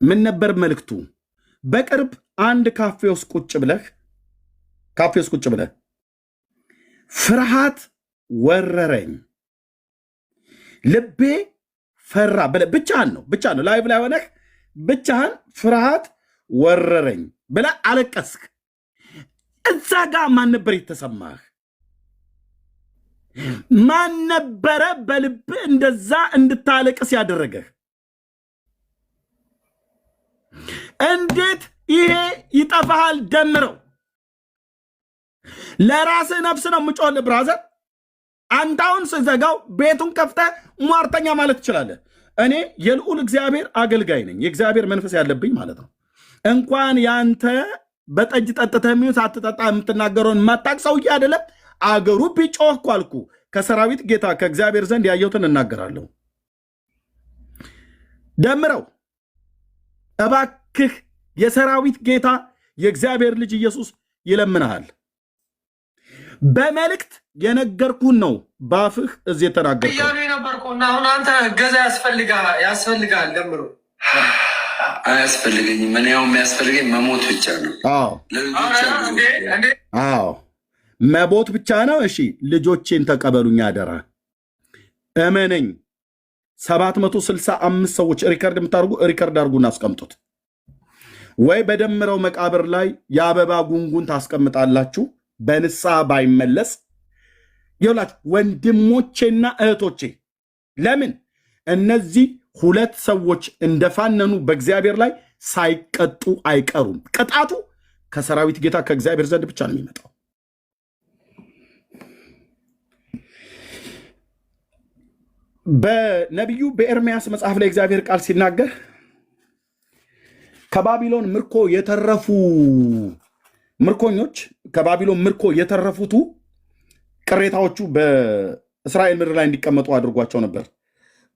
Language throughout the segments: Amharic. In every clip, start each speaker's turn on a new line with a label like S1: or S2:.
S1: ምን ነበር መልእክቱ? በቅርብ አንድ ካፌ ውስጥ ቁጭ ብለህ ፍርሃት ወረረኝ፣ ልቤ ፈራ ብለህ ብቻህን ነው ላይቭ ላይ ሆነህ ብቻህን ፍርሃት ወረረኝ ብለህ አለቀስክ። እዛ ጋር ማን ነበር የተሰማህ? ማን ነበረ በልብህ እንደዛ እንድታለቅስ ያደረገህ? እንዴት ይሄ ይጠፋሃል? ደምረው ለራስህ ነፍስ ነው የምጮህልህ ብራዘር። አንታውን ስዘጋው ቤቱን ከፍተህ ሟርተኛ ማለት ትችላለህ። እኔ የልዑል እግዚአብሔር አገልጋይ ነኝ፣ የእግዚአብሔር መንፈስ ያለብኝ ማለት ነው። እንኳን ያንተ በጠጅ ጠጥተህ የሚሆን ሳትጠጣ የምትናገረውን ማታቅ ሰውዬ አይደለም። አገሩ ቢጮህ እኮ አልኩ ከሰራዊት ጌታ ከእግዚአብሔር ዘንድ ያየሁትን እናገራለሁ። ደምረው እባክህ የሰራዊት ጌታ የእግዚአብሔር ልጅ ኢየሱስ ይለምንሃል። በመልእክት የነገርኩን ነው ባፍህ እዚህ የተናገርከው
S2: እያሉ የነበርኩና አሁን አንተ እገዛ ያስፈልጋል። ደምሮ
S3: አያስፈልገኝም። እኔ ያው የሚያስፈልገኝ መሞት ብቻ ነው።
S1: አዎ መሞት ብቻ ነው። እሺ ልጆቼን ተቀበሉኝ አደራ። እመነኝ 765 ሰዎች ሪከርድ የምታደርጉ ሪከርድ አድርጉና አስቀምጡት። ወይ በደምረው መቃብር ላይ የአበባ ጉንጉን ታስቀምጣላችሁ። በንስሐ ባይመለስ ይውላችሁ ወንድሞቼና እህቶቼ፣ ለምን እነዚህ ሁለት ሰዎች እንደፋነኑ በእግዚአብሔር ላይ ሳይቀጡ አይቀሩም። ቅጣቱ ከሰራዊት ጌታ ከእግዚአብሔር ዘንድ ብቻ ነው የሚመጣው። በነቢዩ በኤርምያስ መጽሐፍ ላይ እግዚአብሔር ቃል ሲናገር ከባቢሎን ምርኮ የተረፉ ምርኮኞች ከባቢሎን ምርኮ የተረፉቱ ቅሬታዎቹ በእስራኤል ምድር ላይ እንዲቀመጡ አድርጓቸው ነበር።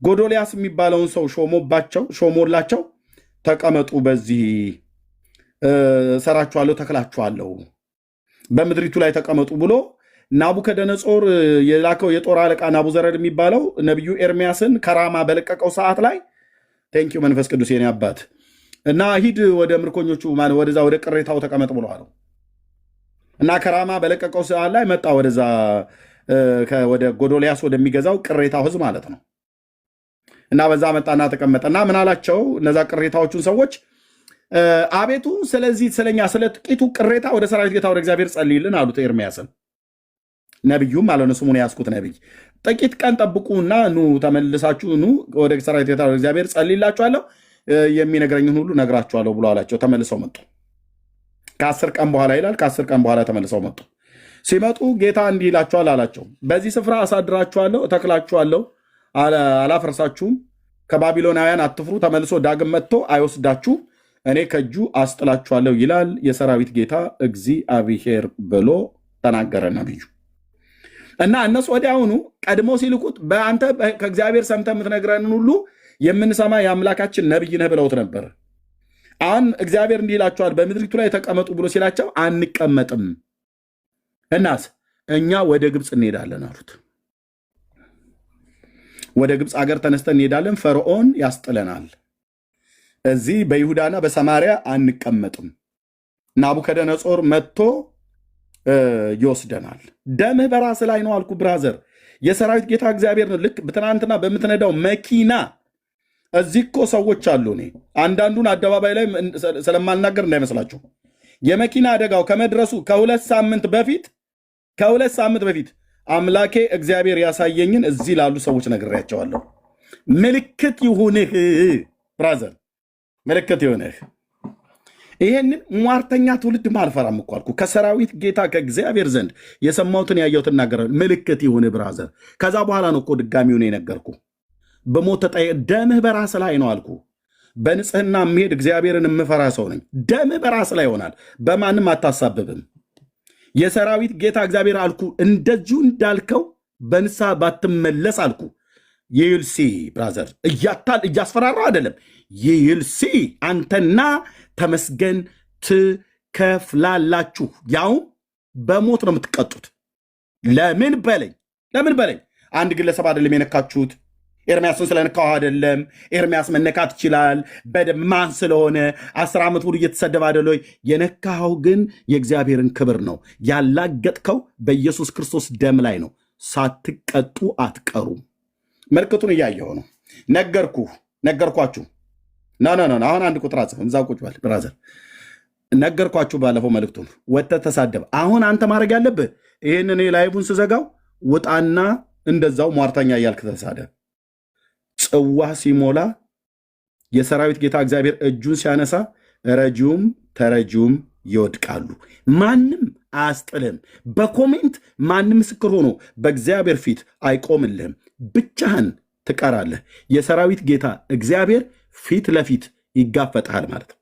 S1: ጎዶልያስ የሚባለውን ሰው ሾሞላቸው ተቀመጡ፣ በዚህ ሰራችኋለሁ፣ ተክላችኋለሁ፣ በምድሪቱ ላይ ተቀመጡ ብሎ ናቡከደነጾር የላከው የጦር አለቃ ናቡዘረድ የሚባለው ነቢዩ ኤርምያስን ከራማ በለቀቀው ሰዓት ላይ ቴንኪው መንፈስ ቅዱስ የኔ አባት እና ሂድ ወደ ምርኮኞቹ ወደዛ ወደ ቅሬታው ተቀመጥ ብሎ አለው እና ከራማ በለቀቀው ሰዓት ላይ መጣ ወደዛ ወደ ጎዶልያስ ወደሚገዛው ቅሬታው ህዝብ ማለት ነው። እና በዛ መጣና ተቀመጠና ምን አላቸው? እነዛ ቅሬታዎቹን ሰዎች አቤቱ ስለዚህ ስለኛ ስለ ጥቂቱ ቅሬታ ወደ ሰራዊት ጌታ ወደ እግዚአብሔር ጸልይልን አሉት ኤርምያስን። ነቢዩም አለ ነው ስሙን ያስኩት ነቢይ ጥቂት ቀን ጠብቁና ኑ ተመልሳችሁ ኑ ወደ ሰራዊት ጌታ ወደ እግዚአብሔር ጸልይላችኋለሁ የሚነግረኝን ሁሉ ነግራችኋለሁ ብሎ አላቸው። ተመልሰው መጡ። ከ10 ቀን በኋላ ይላል። ከ10 ቀን በኋላ ተመልሰው መጡ። ሲመጡ ጌታ እንዲህ ይላችኋል አላቸው፣ በዚህ ስፍራ አሳድራችኋለሁ፣ እተክላችኋለሁ፣ አላፈርሳችሁም። ከባቢሎናውያን አትፍሩ። ተመልሶ ዳግም መጥቶ አይወስዳችሁ፣ እኔ ከእጁ አስጥላችኋለሁ ይላል የሰራዊት ጌታ እግዚአብሔር ብሎ ተናገረ ነቢዩ። እና እነሱ ወዲያውኑ ቀድሞ ሲልኩት በአንተ ከእግዚአብሔር ሰምተህ የምትነግረንን ሁሉ የምንሰማ የአምላካችን ነቢይ ነህ ብለውት ነበር። አሁን እግዚአብሔር እንዲህ ይላቸዋል በምድሪቱ ላይ ተቀመጡ ብሎ ሲላቸው አንቀመጥም፣ እናስ እኛ ወደ ግብፅ እንሄዳለን አሉት። ወደ ግብፅ አገር ተነስተን እንሄዳለን፣ ፈርዖን ያስጥለናል፣ እዚህ በይሁዳና በሰማሪያ አንቀመጥም፣ ናቡከደነጾር መጥቶ ይወስደናል። ደምህ በራስ ላይ ነው አልኩ ብራዘር። የሰራዊት ጌታ እግዚአብሔር ነው። ልክ ትናንትና በምትነዳው መኪና እዚህ እኮ ሰዎች አሉ። እኔ አንዳንዱን አደባባይ ላይ ስለማልናገር እንዳይመስላችሁ። የመኪና አደጋው ከመድረሱ ከሁለት ሳምንት በፊት አምላኬ እግዚአብሔር ያሳየኝን እዚህ ላሉ ሰዎች ነግሬያቸዋለሁ። ምልክት ይሁንህ ብራዘር፣ ምልክት ይሁንህ። ይሄንን ሟርተኛ ትውልድ አልፈራም እኮ አልኩ። ከሰራዊት ጌታ ከእግዚአብሔር ዘንድ የሰማሁትን ያየሁትን እናገራለሁ። ምልክት ይሁንህ ብራዘር። ከዛ በኋላ ነው እኮ ድጋሚውን የነገርኩ። በሞት ተጣይ ደምህ በራስ ላይ ነው አልኩ። በንጽህና የምሄድ እግዚአብሔርን የምፈራ ሰው ነኝ። ደምህ በራስ ላይ ይሆናል፣ በማንም አታሳብብም። የሰራዊት ጌታ እግዚአብሔር አልኩ። እንደዚሁ እንዳልከው በንስሐ ባትመለስ አልኩ ይልሲ ብራዘር፣ እያስፈራራው አይደለም። ይልሲ አንተና ተመስገን ትከፍላላችሁ፣ ያውም በሞት ነው የምትቀጡት። ለምን በለኝ አንድ ግለሰብ አይደለም የነካችሁት፣ ኤርሚያስን ስለነካው አይደለም። ኤርሚያስ መነካት ይችላል በደም ማን ስለሆነ 10 ዓመት ሙሉ እየተሰደበ አይደለ? የነካኸው ግን የእግዚአብሔርን ክብር ነው። ያላገጥከው በኢየሱስ ክርስቶስ ደም ላይ ነው። ሳትቀጡ አትቀሩም። ምልክቱን እያየሁ ነው። ነገርኳችሁ። አሁን አንድ ቁጥር አጽፍም እዛ ቁጭ በል ብራዘር። ነገርኳችሁ ባለፈው መልእክቱን። ወጥተህ ተሳደብ። አሁን አንተ ማድረግ ያለብህ ይህንን ላይቡን ስዘጋው ውጣና እንደዛው ሟርተኛ እያልክ ተሳደብ። ጽዋ ሲሞላ የሰራዊት ጌታ እግዚአብሔር እጁን ሲያነሳ ረጂውም ተረጂውም ይወድቃሉ። ማንም አያስጥልህም። በኮሜንት ማንም ምስክር ሆኖ በእግዚአብሔር ፊት አይቆምልህም። ብቻህን ትቀራለህ። የሰራዊት ጌታ እግዚአብሔር ፊት ለፊት ይጋፈጥሃል ማለት ነው።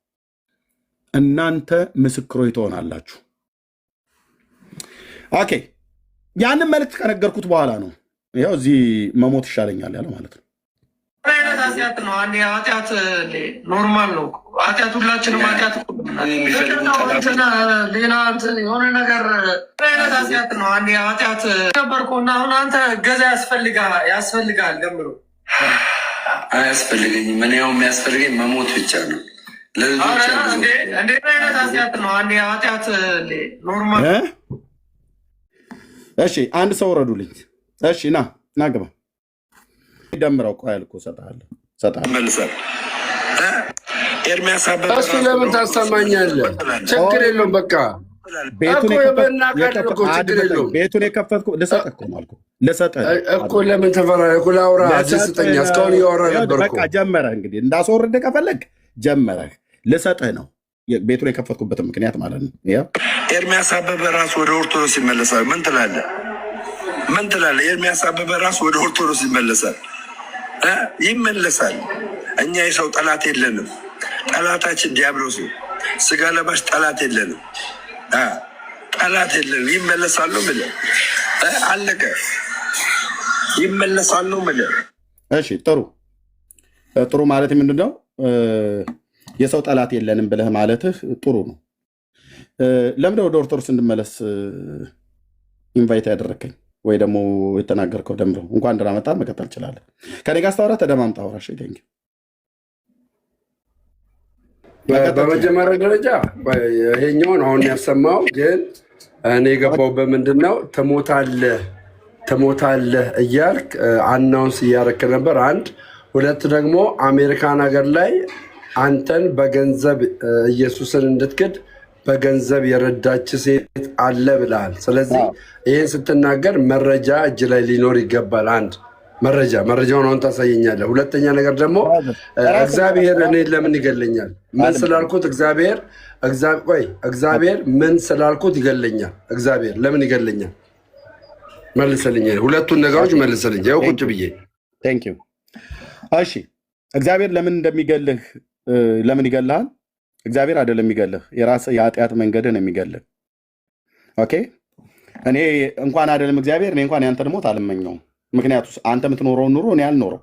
S1: እናንተ ምስክሮች ትሆናላችሁ። ኦኬ፣ ያንን መልእክት ከነገርኩት በኋላ ነው ይኸው እዚህ መሞት ይሻለኛል ያለው ማለት ነው።
S2: አይነት ኃጢአት ነው። አንዴ ኃጢአት ኖርማል ነው። ኃጢአት ሁላችንም ኃጢአት ሌላ የሆነ ነገር አይነት ኃጢአት ነው። አንዴ ኃጢአት ነበርኩና አሁን አንተ እገዛ ያስፈልጋል። ገምሮ
S3: አያስፈልገኝም። ምን ያው የሚያስፈልገኝ መሞት ብቻ ነው።
S2: እንዴ አይነት ኃጢአት ነው። አንዴ ኃጢአት ኖርማል።
S1: እሺ አንድ ሰው ረዱልኝ። እሺ ና ግባ ደምረው ቆይ አልኩህ። እሰጥሃለሁ
S3: መልሰህ ኤርሚያስ አበበ
S4: እሱ ለምን ታሰማኛለህ? ችግር የለውም በቃ
S1: ቤቱን የከፈትኩ ልሰጥህ እኮ ነው አልኩህ። ልሰጥህ
S4: እኮ ለምን ተፈራረኩ? ላውራ ስጠኛ። እስካሁን እያወራ ነበር።
S1: በቃ ጀመረህ እንግዲህ እንዳስወርድ ከፈለግ ጀመረህ። ልሰጥህ ነው ቤቱን የከፈትኩበትን ምክንያት ማለት ነው።
S3: ኤርሚያስ አበበ ራሱ ወደ ኦርቶዶክስ ይመለሳል። ምን ትላለህ? ኤርሚያስ አበበ ራሱ ወደ ኦርቶዶክስ ይመለሳል። እኛ የሰው ጠላት የለንም። ጠላታችን ዲያብሎስ ነው። ስጋ ለባሽ ጠላት የለንም። ይመለሳሉ ብለህ አለቀ። ይመለሳሉ ብለህ
S1: እሺ፣ ጥሩ ማለት ምንድን ነው? የሰው ጠላት የለንም ብለህ ማለትህ ጥሩ ነው። ለምን ወደ ኦርቶዶክስ እንድመለስ ኢንቫይት ያደረከኝ ወይ ደግሞ የተናገርከው? ደምረው እንኳን ደህና መጣህ። መቀጠል ትችላለህ። ከኔ ጋር ስታወራ ተደማምጣ አውራ።
S4: በመጀመሪያ ደረጃ ይሄኛውን አሁን ያሰማው ግን እኔ የገባው በምንድን ነው? ትሞታለህ እያልክ አናውንስ እያደረክ ነበር። አንድ ሁለት ደግሞ አሜሪካን ሀገር ላይ አንተን በገንዘብ ኢየሱስን እንድትክድ በገንዘብ የረዳች ሴት አለ ብለሃል። ስለዚህ ይህን ስትናገር መረጃ እጅ ላይ ሊኖር ይገባል። አንድ መረጃውን አሁን ታሳየኛለህ። ሁለተኛ ነገር ደግሞ እግዚአብሔር እኔን ለምን ይገለኛል? ምን ስላልኩት እግዚአብሔር ምን ስላልኩት ይገለኛል? እግዚአብሔር ለምን ይገለኛል? መልስልኝ። ሁለቱን ነገሮች መልስልኝ። ያው ቁጭ ብዬ
S1: እሺ፣ እግዚአብሔር ለምን እንደሚገልህ ለምን ይገልሃል? እግዚአብሔር አይደለም የሚገልህ፣ የራስህ የኃጢአት መንገድን የሚገልህ። ኦኬ፣ እኔ እንኳን አይደለም እግዚአብሔር፣ እኔ እንኳን ያንተን ሞት አልመኘውም። ምክንያቱም አንተ የምትኖረውን ኑሮ እኔ አልኖረው።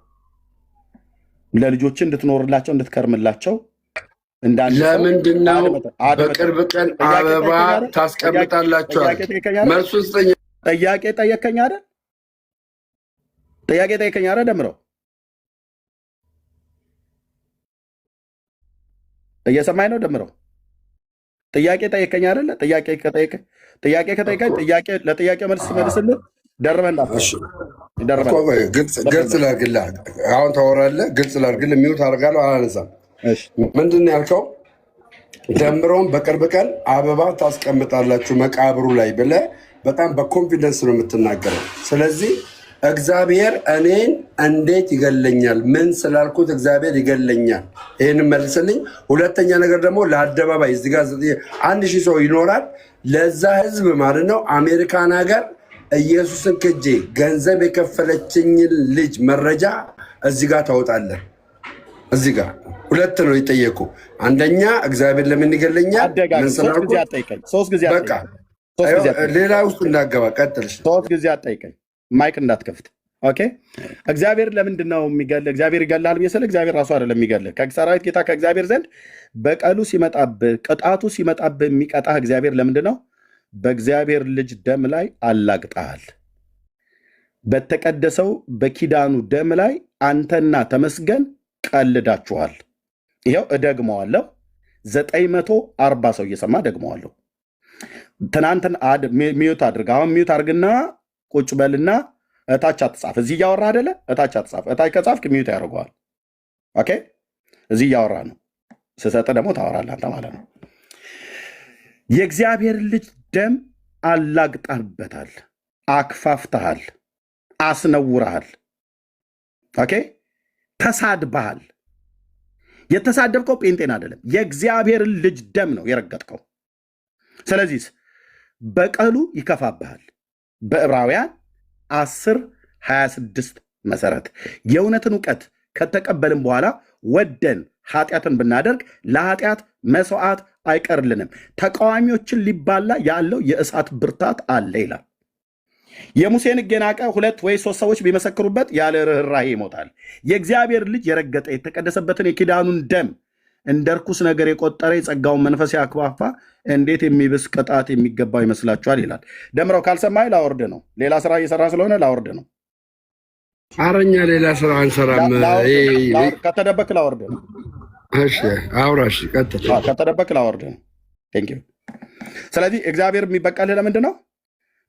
S1: ለልጆች እንድትኖርላቸው እንድትከርምላቸው
S4: ለምንድን ነው በቅርብ ቀን አበባ ታስቀምጣላችኋል? መልሱን ስጠኝ።
S1: ጥያቄ ጠየከኝ አይደል? ደምረው እየሰማኝ ነው? ደምረው ጥያቄ ጠየከኝ አይደለ? ጥያቄ ከጠየቀኝ ለጥያቄ መልስ መልስልህ። ደርበህ
S4: ግልጽ ላድርግልህ። አሁን ታወራለህ። ግልጽ ላድርግልህ። የሚውት አደርጋለሁ። አላነሳም። ምንድን ነው ያልከው? ደምረውን በቅርብ ቀን አበባ ታስቀምጣላችሁ መቃብሩ ላይ ብለህ በጣም በኮንፊደንስ ነው የምትናገረው። ስለዚህ እግዚአብሔር እኔን እንዴት ይገለኛል? ምን ስላልኩት እግዚአብሔር ይገለኛል? ይህን መልስልኝ። ሁለተኛ ነገር ደግሞ ለአደባባይ እዚህ ጋር 1000 ሰው ይኖራል። ለዛ ህዝብ ማለት ነው አሜሪካን ሀገር ኢየሱስን ክጄ ገንዘብ የከፈለችኝን ልጅ መረጃ እዚህ ጋር ታወጣለህ። እዚህ ጋር ሁለት ነው ይጠየቁ። አንደኛ እግዚአብሔር ለምን ይገለኛል? ምን ስላልኩት በቃ ሌላ ውስጥ እንዳገባ ቀጥልሽ።
S1: 3 ጊዜ አጠይቀኝ። ማይክ እንዳትከፍት። ኦኬ። እግዚአብሔር ለምንድን ነው የሚገልህ? እግዚአብሔር ይገላል ብዬ ስለ እግዚአብሔር ራሱ አይደለም የሚገልህ። ከሰራዊት ጌታ ከእግዚአብሔር ዘንድ በቀሉ ሲመጣብህ፣ ቅጣቱ ሲመጣብህ የሚቀጣህ እግዚአብሔር ለምንድን ነው? በእግዚአብሔር ልጅ ደም ላይ አላግጠሃል። በተቀደሰው በኪዳኑ ደም ላይ አንተና ተመስገን ቀልዳችኋል። ይኸው እደግመዋለሁ። 940 ሰው እየሰማ ደግመዋለሁ። ትናንትን ሚዩት አድርግ። አሁን ሚዩት አድርግና ቁጭ በልና እታች አትጻፍ። እዚህ እያወራ አይደለ? እታች አትጻፍ። እታች ከጻፍክ ሚዩት ያደርገዋል። ኦኬ፣ እዚህ እያወራ ነው። ስሰጥ ደግሞ ታወራለህ አንተ ማለት ነው። የእግዚአብሔር ልጅ ደም አላግጣበታል፣ አክፋፍተሃል፣ አስነውረሃል። ኦኬ፣ ተሳድበሃል። የተሳደብከው ጴንጤን አይደለም፣ የእግዚአብሔርን ልጅ ደም ነው የረገጥከው። ስለዚህ በቀሉ ይከፋብሃል። በዕብራውያን 10:26 መሰረት የእውነትን እውቀት ከተቀበልን በኋላ ወደን ኃጢአትን ብናደርግ ለኃጢአት መስዋዕት አይቀርልንም፣ ተቃዋሚዎችን ሊባላ ያለው የእሳት ብርታት አለ ይላል። የሙሴን ሕግ የናቀ 2 ወይ 3 ሰዎች ቢመሰክሩበት ያለ ርኅራኄ ይሞታል። የእግዚአብሔር ልጅ የረገጠ የተቀደሰበትን የኪዳኑን ደም እንደ ርኩስ ነገር የቆጠረ የጸጋውን መንፈስ ያክፋፋ እንዴት የሚብስ ቅጣት የሚገባው ይመስላችኋል ይላል። ደምረው ካልሰማይ ላወርድ ነው። ሌላ ስራ እየሰራ ስለሆነ ላወርድ ነው።
S4: አረኛ ሌላ ስራ አንሰራም።
S1: ከተደበክ ላወርድ ነው።
S4: እሺ አውራሽ ቀጥታ
S1: ከተደበክ ላወርድ ነው። ቴንክ ዩ። ስለዚህ እግዚአብሔር የሚበቀልህ ለምንድን ነው?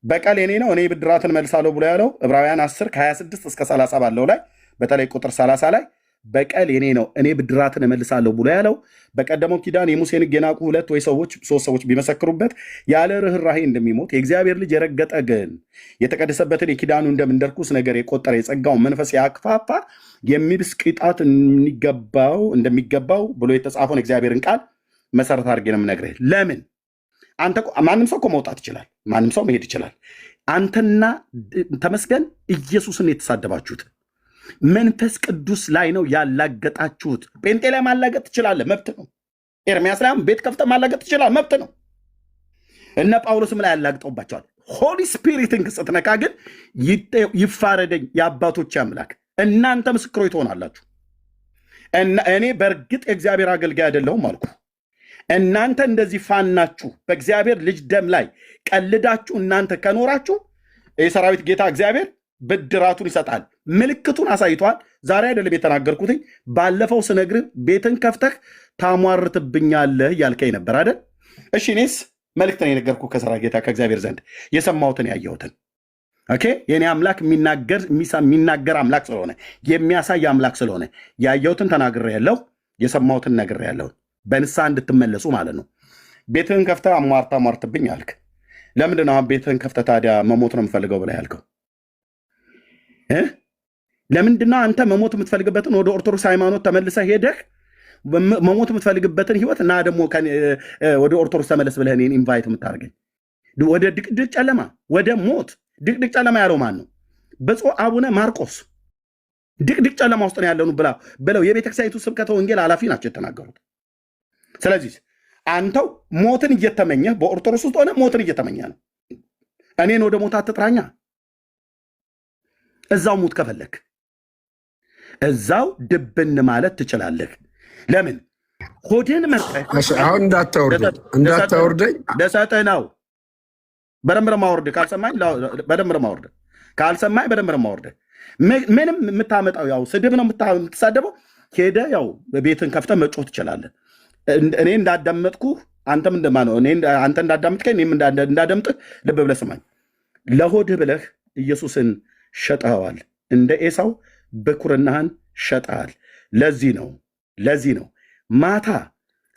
S1: በቀል የኔ ነው እኔ ብድራትን መልሳለሁ ብሎ ያለው ዕብራውያን 10:26 እስከ 30 ባለው ላይ በተለይ ቁጥር 30 ላይ በቀል የኔ ነው እኔ ብድራትን እመልሳለሁ ብሎ ያለው በቀደመው ኪዳን የሙሴን ሕግ የናቁ 2 ወይ 3 ሰዎች ቢመሰክሩበት ያለ ርኅራኄ እንደሚሞት የእግዚአብሔር ልጅ የረገጠ ግን የተቀደሰበትን የኪዳኑን ደም እንደ ርኩስ ነገር የቆጠረ የጸጋውን መንፈስ ያክፋፋ የሚብስ ቅጣት እንደሚገባው ብሎ የተጻፈውን እግዚአብሔርን ቃል መሰረት አድርጌ ነው የምነግርህ። ለምን አንተ ማንም ሰው እኮ መውጣት ይችላል፣ ማንም ሰው መሄድ ይችላል። አንተና ተመስገን ኢየሱስን የተሳደባችሁት መንፈስ ቅዱስ ላይ ነው ያላገጣችሁት። ጴንጤ ላይ ማላገጥ ትችላለህ፣ መብት ነው። ኤርሚያስ ላይ ቤት ከፍተህ ማላገጥ ትችላለህ፣ መብት ነው። እነ ጳውሎስም ላይ ያላግጠውባቸዋል። ሆሊ ስፒሪትን ስትነካ ግን ይፋረደኝ የአባቶች አምላክ። እናንተ ምስክሮች ትሆናላችሁ። እኔ በእርግጥ የእግዚአብሔር አገልጋይ አይደለሁም አልኩ። እናንተ እንደዚህ ፋናችሁ በእግዚአብሔር ልጅ ደም ላይ ቀልዳችሁ እናንተ ከኖራችሁ የሰራዊት ጌታ እግዚአብሔር ብድራቱን ይሰጣል። ምልክቱን አሳይቷል። ዛሬ አይደለም የተናገርኩትኝ፣ ባለፈው ስነግርህ ቤትን ከፍተህ ታሟርትብኛለህ ያልከኝ ነበር አይደል? እሺ እኔስ መልእክት ነው የነገርኩህ ከሰራ ጌታ ከእግዚአብሔር ዘንድ የሰማሁትን ያየሁትን። ኦኬ፣ የኔ አምላክ የሚናገር አምላክ ስለሆነ የሚያሳይ አምላክ ስለሆነ ያየሁትን ተናግሬያለሁ፣ የሰማሁትን ነግሬያለሁ። በንስሐ እንድትመለሱ ማለት ነው። ቤትህን ከፍተህ አሟርትብኝ አልክ። ለምንድን ነው ቤትህን ከፍተህ ታዲያ መሞት ነው የምፈልገው ብለህ ያልከው? ለምንድን ነው አንተ መሞት የምትፈልግበትን ወደ ኦርቶዶክስ ሃይማኖት ተመልሰህ ሄደህ መሞት የምትፈልግበትን ህይወት እና ደግሞ ወደ ኦርቶዶክስ ተመለስ ብለህ እኔን ኢንቫይት የምታደርገኝ ወደ ድቅድቅ ጨለማ፣ ወደ ሞት? ድቅድቅ ጨለማ ያለው ማን ነው? ብፁዕ አቡነ ማርቆስ ድቅድቅ ጨለማ ውስጥ ነው ያለኑ ብለው የቤተክርስቲያኒቱ ስብከተ ወንጌል ኃላፊ ናቸው የተናገሩት። ስለዚህ አንተው ሞትን እየተመኘህ በኦርቶዶክስ ውስጥ ሆነ ሞትን እየተመኘህ ነው። እኔን ወደ ሞት አትጥራኛ። እዛው ሙት ከፈለክ እዛው ድብን ማለት ትችላለህ። ለምን ሆድን መርጠህ
S4: አሁን እንዳታወርደኝ
S1: ልሰጥህ ነው። በደንብ ነው የማወርድህ። ካልሰማኝ በደንብ ነው የማወርድህ። ካልሰማኝ በደንብ ነው የማወርድህ። ምንም የምታመጣው ያው ስድብ ነው የምትሳደበው። ሄደህ ያው ቤትን ከፍተህ መጮህ ትችላለህ። እኔ እንዳዳመጥኩ አንተም እንደማነው አንተ እንዳዳምጥከኝ እኔም እንዳዳምጥህ ልብ ብለህ ስማኝ። ለሆድህ ብለህ ኢየሱስን ሸጠኸዋል። እንደ ኤሳው ብኩርናህን ሸጠሃል። ለዚህ ነው ማታ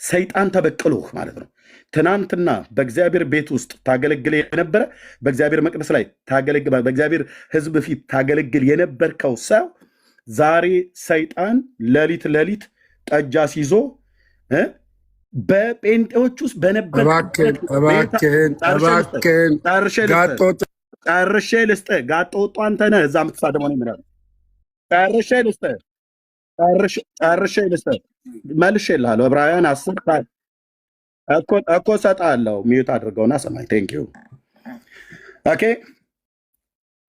S1: ሰይጣን ተበቅሎህ ማለት ነው። ትናንትና በእግዚአብሔር ቤት ውስጥ ታገለግል የነበረ በእግዚአብሔር መቅደስ ላይ በእግዚአብሔር ሕዝብ ፊት ታገለግል የነበርከው ሰው ዛሬ ሰይጣን ሌሊት ጠጅ አስይዞ በጴንጤዎች ውስጥ በነበረ ጨርሼ ልስጥህ። ጋጠ ወጡ አንተ ነህ። እዛ የምትሳደመው ነው የሚለው ጨርሼ ልስጥህ። መልሼልሃለሁ። ዕብራውያን 10 እኮ እሰጥሃለሁ። ሚዩት አድርገውና ሰማኝ። ቴንክ ዩ ኦኬ።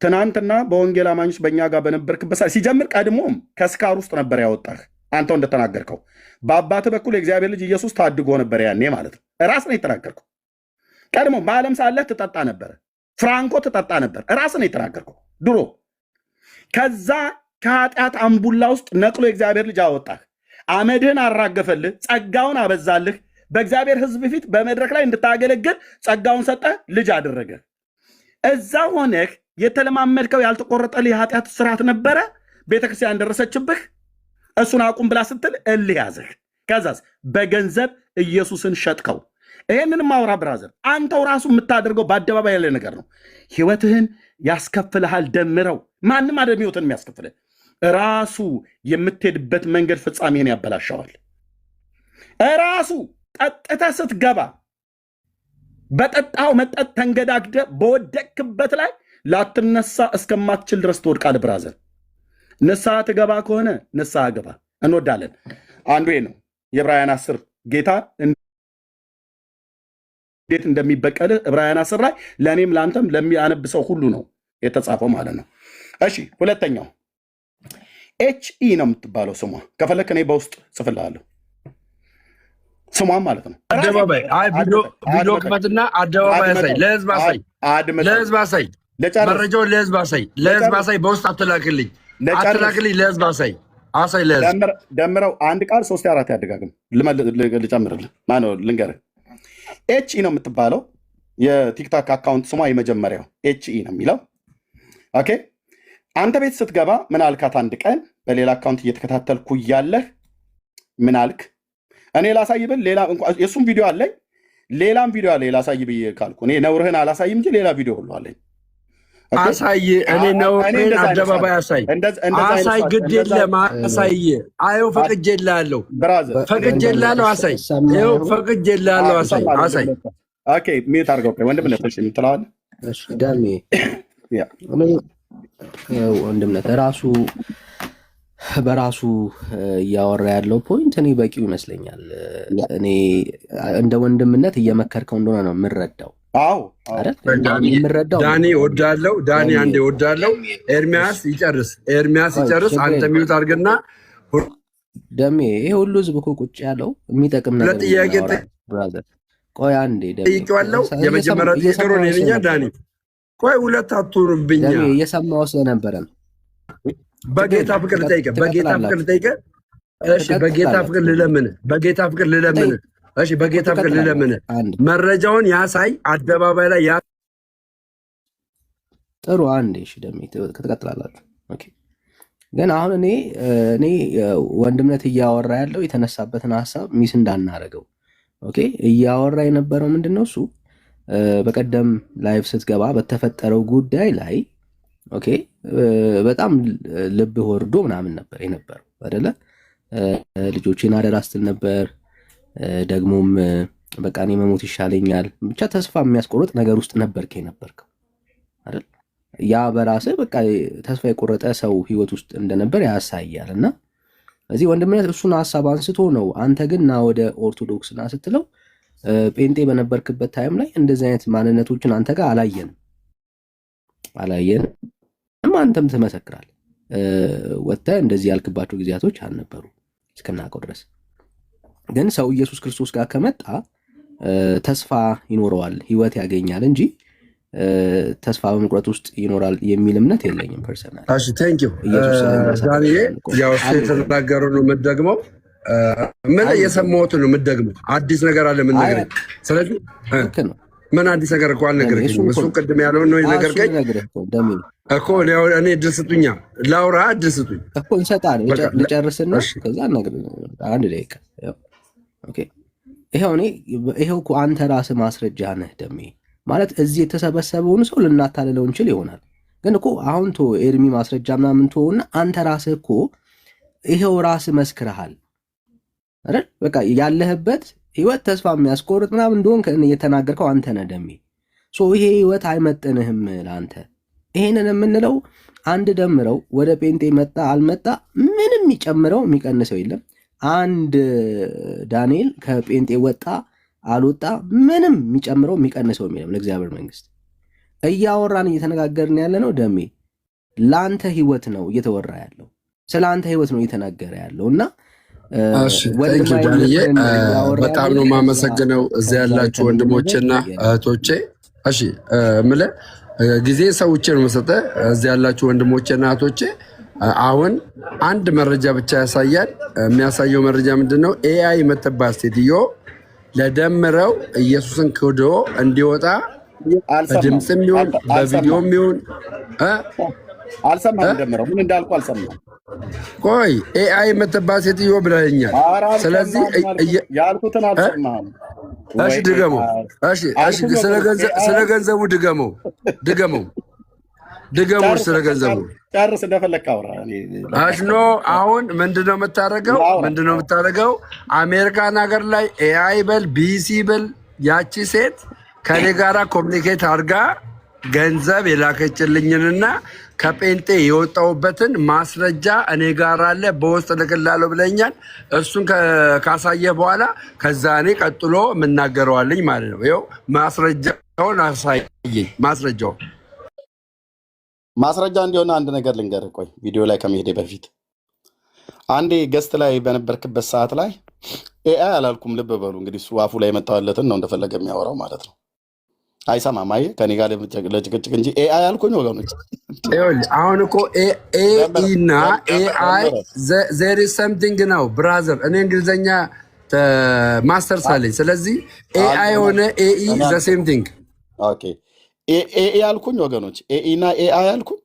S1: ትናንትና በወንጌል አማኞች በእኛ ጋር በነበርክበት ሲጀምር ቀድሞም ከስካር ውስጥ ነበር ያወጣህ። አንተው እንደተናገርከው በአባትህ በኩል የእግዚአብሔር ልጅ ኢየሱስ ታድጎ ነበር ያኔ ማለት ነው። ራስ ነው የተናገርከው። ቀድሞ በዓለም ሳለህ ትጠጣ ነበረ፣ ፍራንኮ ትጠጣ ነበር። ራስ ነው የተናገርከው ድሮ። ከዛ ከኃጢአት አምቡላ ውስጥ ነቅሎ የእግዚአብሔር ልጅ አወጣህ። አመድህን አራገፈልህ፣ ጸጋውን አበዛልህ። በእግዚአብሔር ሕዝብ ፊት በመድረክ ላይ እንድታገለግል ጸጋውን ሰጠህ፣ ልጅ አደረገ። እዛ ሆነህ የተለማመድከው ያልተቆረጠልህ የኃጢአት ስርዓት ነበረ። ቤተክርስቲያን ደረሰችብህ። እሱን አቁም ብላ ስትል እልህ ያዘህ። ከዛስ በገንዘብ ኢየሱስን ሸጥከው። ይሄንንም አውራ ብራዘር፣ አንተው ራሱ የምታደርገው በአደባባይ ያለ ነገር ነው። ህይወትህን ያስከፍልሃል። ደምረው። ማንም አይደለም ህይወትን የሚያስከፍልህ፣ ራሱ የምትሄድበት መንገድ ፍጻሜህን ያበላሸዋል። ራሱ ጠጥተህ ስትገባ በጠጣው መጠጥ ተንገዳግደ በወደቅክበት ላይ ላትነሳ እስከማትችል ድረስ ትወድቃለህ። ብራዘር ንስሐ ትገባ ከሆነ ንስሐ ገባ፣ እንወዳለን። አንዱ ነው የዕብራውያን 10 ጌታ እንዴት እንደሚበቀልህ ዕብራውያን 10 ላይ ለእኔም ለአንተም ለሚያነብ ሰው ሁሉ ነው የተጻፈው ማለት ነው። እሺ ሁለተኛው HE ነው የምትባለው ስሟ። ከፈለክ እኔ በውስጥ ጽፍልሃለሁ ስሟን ማለት ነው።
S4: አደባባይ ቪዲዮ ክፈትና አደባባይ አሳይ፣ ለህዝብ አሳይ፣ ለህዝብ አሳይ፣ መረጃውን ለህዝብ አሳይ፣ ለህዝብ አሳይ። በውስጥ አትላክልኝ፣ ለህዝብ አሳይ፣ አሳይ ለህዝብ።
S1: ደምረው አንድ ቃል 3 4 ያደጋግም። ልጨምርልህ ማነው ልንገርህ። HE ነው የምትባለው የቲክታክ አካውንት ስሟ የመጀመሪያው HE ነው የሚለው። ኦኬ አንተ ቤት ስትገባ ምን አልካት? አንድ ቀን በሌላ አካውንት እየተከታተልኩ እያለህ ምን አልክ? እኔ ላሳይ ብል ሌላ የእሱም ቪዲዮ አለኝ፣ ሌላም ቪዲዮ አለ ላሳይ ብዬ ካልኩ እኔ ነውርህን አላሳይም እንጂ ሌላ ቪዲዮ ሁሉ አለኝ።
S4: አሳይ፣ እኔ ነውርህን አደባባይ አሳይ፣ አሳይ፣ ግድ የለም አሳይ። አየው ፈቅጄልሃለሁ፣ ፈቅጄልሃለሁ፣ አሳይ፣ ይኸው ፈቅጄልሃለሁ፣ አሳይ፣ አሳይ።
S1: ኦኬ ሚዩት አድርገው ወንድምነት የምትለዋለህ።
S5: እሺ ዳሜ ወንድምነት በራሱ እያወራ ያለው ፖይንት እኔ በቂው ይመስለኛል። እኔ እንደ ወንድምነት እየመከርከው እንደሆነ ነው የምረዳው።
S4: ዳኒ ወዳለው ዳኒ አንዴ ወዳለው። ኤርሚያስ ይጨርስ፣ አንተ ሚዩት አድርግና
S5: ደሜ። ይሄ ሁሉ ህዝብ እኮ ቁጭ ያለው የሚጠቅም ነገር
S4: ለጥያቄ
S5: ብራዘር። ቆይ አንዴ ደሜ
S4: ጠይቄዋለሁ። የመጀመሪያ ጥያቄ ነው የእኛ ዳኒ። ቆይ ሁለት አትሆኑብኝ።
S5: እየሰማሁ ስለነበረ ነው።
S4: በጌታ ፍቅር ልጠይቅህ፣ በጌታ ፍቅር ልጠይቅህ። እሺ በጌታ ፍቅር ልለምንህ፣ በጌታ ፍቅር ልለምንህ። እሺ በጌታ ፍቅር ልለምንህ፣ መረጃውን ያሳይ፣ አደባባይ ላይ
S5: ጥሩ። አንዴ እሺ ደሜ ትቀጥላላችሁ። ኦኬ ግን አሁን እኔ ወንድምነት እያወራ ያለው የተነሳበትን ሀሳብ ሚስ እንዳናረገው። ኦኬ እያወራ የነበረው ምንድነው? እሱ በቀደም ላይቭ ስትገባ በተፈጠረው ጉዳይ ላይ ኦኬ በጣም ልብ ወርዶ ምናምን ነበር የነበረው አይደለ? ልጆቼን አደራ ስትል ነበር። ደግሞም በቃ እኔ መሞት ይሻለኛል፣ ብቻ ተስፋ የሚያስቆርጥ ነገር ውስጥ ነበርከ የነበርከው አይደል? ያ በራስህ በቃ ተስፋ የቆረጠ ሰው ህይወት ውስጥ እንደነበር ያሳያል። እና እዚህ ወንድምነት እሱን ሀሳብ አንስቶ ነው። አንተ ግን ና ወደ ኦርቶዶክስ ና ስትለው ጴንጤ በነበርክበት ታይም ላይ እንደዚህ አይነት ማንነቶችን አንተ ጋር አላየንም። አንተም ትመሰክራል። ወጥተህ እንደዚህ ያልክባቸው ጊዜያቶች አልነበሩ እስከናውቀው ድረስ። ግን ሰው ኢየሱስ ክርስቶስ ጋር ከመጣ ተስፋ ይኖረዋል፣ ህይወት ያገኛል እንጂ ተስፋ በመቁረጥ ውስጥ ይኖራል የሚል እምነት የለኝም ፐርሰናል።
S4: እሺ ቴንክ ዩ ዳንኤ። ያው እሱ የተናገረው ነው የምትደግመው፣ ምን የሰማሁትን ነው የምትደግመው። አዲስ ነገር አለ ምን ነገር። ስለዚህ ምን አዲስ ነገር እኮ አልነገርከኝም። እሱ ቅድም ያለውን ነው የነገርከኝ እኮ። እኔ እድል ስጡኛ ላውራ፣ እድል ስጡኝ
S5: እኮ እንሰጣለን። ልጨርስና ከዛ አንድ ደቂቃ። ኦኬ ይኸው እኮ አንተ ራስህ ማስረጃ ነህ ደሜ። ማለት እዚህ የተሰበሰበውን ሰው ልናታልለው እንችል ይሆናል፣ ግን እኮ አሁን ኤርሚ ማስረጃ ምናምን ተወውና አንተ ራስህ እኮ ይኸው ራስህ መስክረሃል አይደል? በቃ ያለህበት ህይወት ተስፋ የሚያስቆርጥ ምናምን እንደሆን እየተናገርከው አንተ ነህ ደሜ። ይሄ ህይወት አይመጥንህም ለአንተ። ይሄንን የምንለው አንድ ደምረው ወደ ጴንጤ መጣ አልመጣ ምንም የሚጨምረው የሚቀንሰው የለም። አንድ ዳንኤል ከጴንጤ ወጣ አልወጣ ምንም የሚጨምረው የሚቀንሰው የለም። ለእግዚአብሔር መንግስት እያወራን እየተነጋገርን ያለ ነው ደሜ። ለአንተ ህይወት ነው እየተወራ ያለው፣ ስለ አንተ ህይወት ነው እየተናገረ ያለው። እና
S4: በጣም ነው የማመሰግነው እዚያ ያላችሁ ወንድሞቼና እህቶቼ። እሺ ምለ ጊዜ ሰውቼ ነው መሰጠ እዚያ ያላችሁ ወንድሞቼና እህቶቼ አሁን አንድ መረጃ ብቻ ያሳያል። የሚያሳየው መረጃ ምንድን ነው? ኤአይ የምትባል ሴትዮ ለደምረው ኢየሱስን ክዶ እንዲወጣ በድምፅም ይሁን በቪዲዮም ይሁን
S1: አልሰማህም። ደምረው ምን እንዳልኩ አልሰማህም።
S4: ቆይ ኤአይ የምትባል ሴትዮ ብለኸኛል። ስለዚህ
S1: ያልኩትን አልሰማህም።
S4: እሺ ድገመው። እሺ ስለ ገንዘቡ ድገመው። ስለ ገንዘቡ
S1: ጨርስ፣ እንደፈለግህ አውራ።
S4: አሽኖ አሁን ምንድነው የምታደርገው? አሜሪካን ሀገር ላይ ኤአይ በል ቢሲ በል ያቺ ሴት ከኔ ጋራ ኮሚኒኬት አድርጋ ገንዘብ የላከችልኝንና ከጴንጤ የወጣሁበትን ማስረጃ እኔ ጋር አለ፣ በውስጥ ልክላለሁ ብለኛል። እሱን ካሳየ በኋላ ከዛ እኔ ቀጥሎ የምናገረዋልኝ ማለት ነው። ይኸው ማስረጃውን አሳየኝ።
S1: ማስረጃ እንዲሆን አንድ ነገር ልንገርህ። ቆይ ቪዲዮ ላይ ከመሄዴ በፊት አንዴ ገስት ላይ በነበርክበት ሰዓት ላይ ኤአይ አላልኩም፣ ልብ በሉ እንግዲህ። እሱ አፉ ላይ የመጣለትን ነው እንደፈለገ የሚያወራው ማለት ነው። አይሰማም። አየህ፣ ከኔ ጋር ለጭቅጭቅ እንጂ ኤአይ አልኩኝ ወገኖች።
S4: አሁን እኮ ኤኢ እና ኤአይ ዜር ኢዝ ሰምቲንግ ነው ብራዘር። እኔ እንግሊዝኛ ማስተርስ አለኝ። ስለዚህ ኤአይ ሆነ ኤኢ ዘ ሴም ቲንግ።
S1: ኦኬ ኤኢ አልኩኝ ወገኖች። ኤኢ እና ኤአይ አልኩኝ።